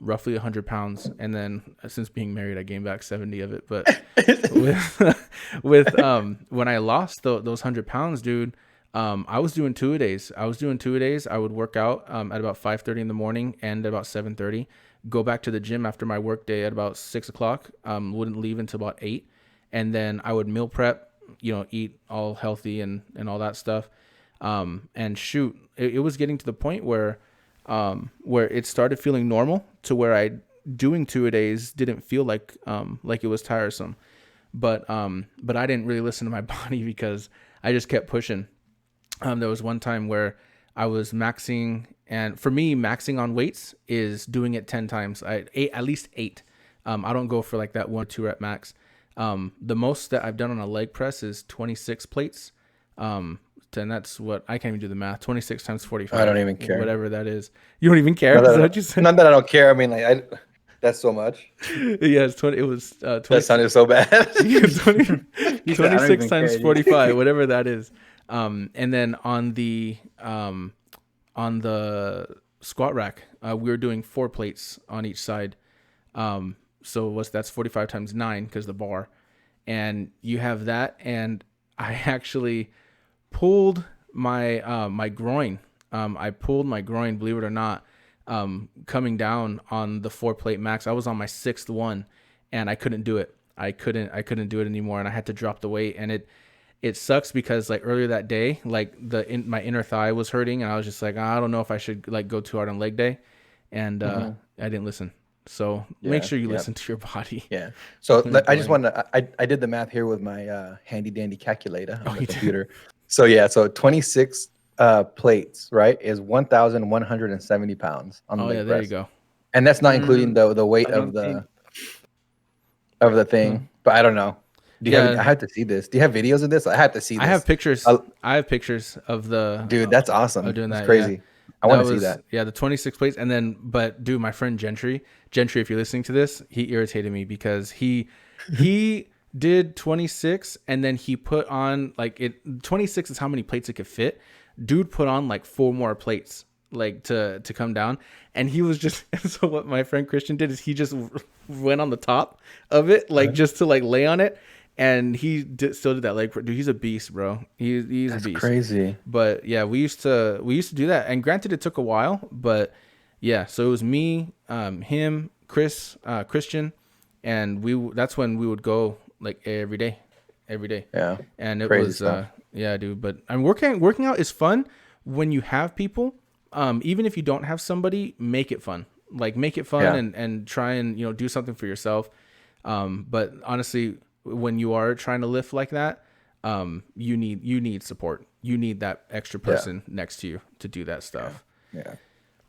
roughly 100 pounds, and then since being married, I gained back 70 of it. But with when I lost those 100 pounds, dude, I was doing 2-a-days. I would work out at about 5:30 in the morning and at about 7:30. Go back to the gym after my work day at about 6 o'clock. Wouldn't leave until about 8, and then I would meal prep. Eat all healthy and all that stuff. And shoot, it was getting to the point where it started feeling normal, to where doing 2-a-days didn't feel like it was tiresome. But I didn't really listen to my body, because I just kept pushing. There was one time where I was maxing, and for me, maxing on weights is doing it 10 times. At least 8. I don't go for like that 1 or 2 rep max. The most that I've done on a leg press is 26 plates. And that's what, I can't even do the math. 26 times 45. I don't even care. Whatever that is. You don't even care? Is that what you said? Not that I don't care. I mean, that's so much. Yeah, it was 20. That sounded so bad. 26 times 45, whatever that is. And then on the squat rack, we were doing 4 plates on each side. So that's 45 times 9, because the bar, and you have that. And I actually pulled my my groin. I pulled my groin, believe it or not, coming down on the 4-plate max. I was on my 6th one, and I couldn't do it. I couldn't do it anymore, and I had to drop the weight. And it sucks, because like earlier that day, like my inner thigh was hurting, and I was just like, I don't know if I should like go too hard on leg day, and I didn't listen. So make sure you listen to your body. Yeah. So I just want to, I did the math here with my handy dandy calculator on the computer. So yeah, so 26 plates, right, is 1,170 pounds on the leg press. There you go. And that's not including the weight of the thing. But I don't know. I have to see this. Do you have videos of this? I have to see this. I have pictures. I have pictures of the. Dude, that's awesome. Of doing that. That's crazy. Yeah. I want to see that. Yeah, the 26 plates. And then, but dude, my friend Gentry, if you're listening to this, he irritated me, because he did 26, and then he put on 26 is how many plates it could fit. Dude put on like 4 more plates, like to come down. And he was just, so what my friend Christian did is he just went on the top of it, just to lay on it. And he still did that leg. Dude, he's a beast, bro. He's a beast. Crazy. But yeah, we used to do that. And granted, it took a while, but yeah. So it was me, him, Christian, and that's when we would go every day. Yeah. And it was yeah, dude. But I'm working out is fun when you have people. Even if you don't have somebody, make it fun. Make it fun and try and do something for yourself. But honestly, when you are trying to lift like that, you need support. You need that extra person next to you to do that stuff. Yeah.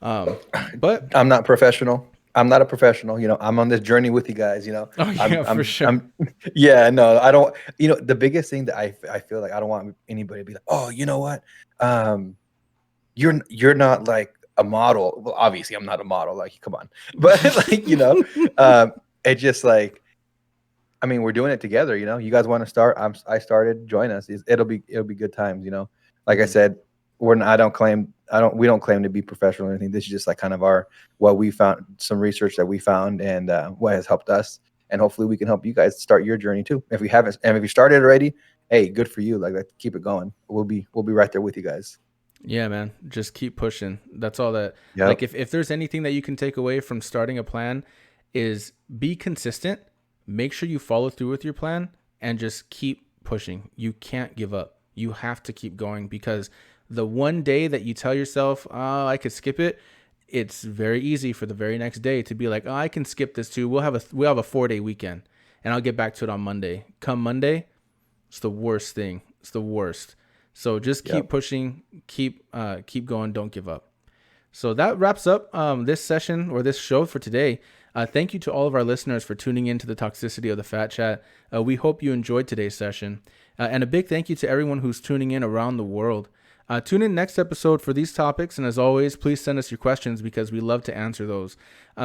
But I'm not professional. I'm not a professional. I'm on this journey with you guys. Oh yeah, for sure. I don't. The biggest thing that I feel like I don't want anybody to be like, oh, you know what? You're not like a model. Well, obviously, I'm not a model. Like, come on. But it's just like. I mean, we're doing it together, You guys want to start? I started. Join us. It'll be good times, Like I said, we don't claim to be professional or anything. This is just like kind of what we found, some research that we found, and what has helped us. And hopefully, we can help you guys start your journey too. If we haven't, and if you started already, hey, good for you. Let's keep it going. We'll be right there with you guys. Yeah, man. Just keep pushing. That's all that. Yep. Like if there's anything that you can take away from starting a plan, is be consistent. Make sure you follow through with your plan and just keep pushing. You can't give up. You have to keep going, because The one day that you tell yourself, oh, I could skip it, it's very easy for the very next day to be like, oh, I can skip this too. We'll have a 4-day weekend, and I'll get back to it on Monday. Come Monday, it's the worst thing. It's the worst. So just keep pushing, keep going. Don't give up. So that wraps up this session or this show for today. Thank you to all of our listeners for tuning in to the toxicity of the Phat Chat. We hope you enjoyed today's session. And a big thank you to everyone who's tuning in around the world. Tune in next episode for these topics. And as always, please send us your questions because we love to answer those.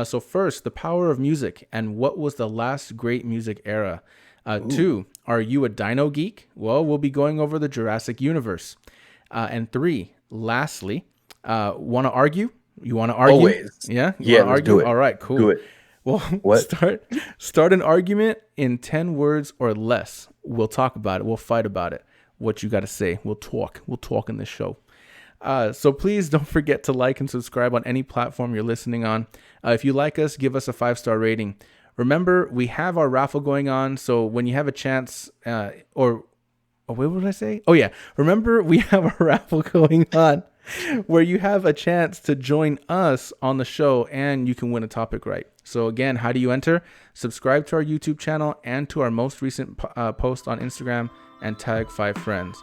So first, the power of music and what was the last great music era? 2, are you a dino geek? Well, we'll be going over the Jurassic universe. And 3, lastly, want to argue? You want to argue? Always. Yeah? Yeah, wanna let's argue? do it. All right, cool. Do it. Well, What? start an argument in 10 words or less. We'll talk about it. We'll fight about it. What you got to say. We'll talk. We'll talk in this show. So please don't forget to like and subscribe on any platform you're listening on. If you like us, give us a 5-star rating. Remember, we have our raffle going on. So when you have a chance, what did I say? Oh, yeah. Remember, we have a raffle going on where you have a chance to join us on the show and you can win a topic right. So again, how do you enter? Subscribe to our YouTube channel and to our most recent post on Instagram and tag 5 friends.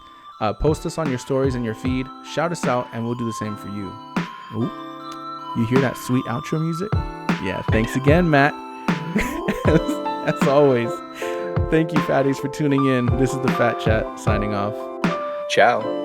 Post us on your stories and your feed. Shout us out and we'll do the same for you. Ooh, you hear that sweet outro music? Yeah, thanks again, Matt. As always, thank you, Phatties, for tuning in. This is the Phat Chat signing off. Ciao.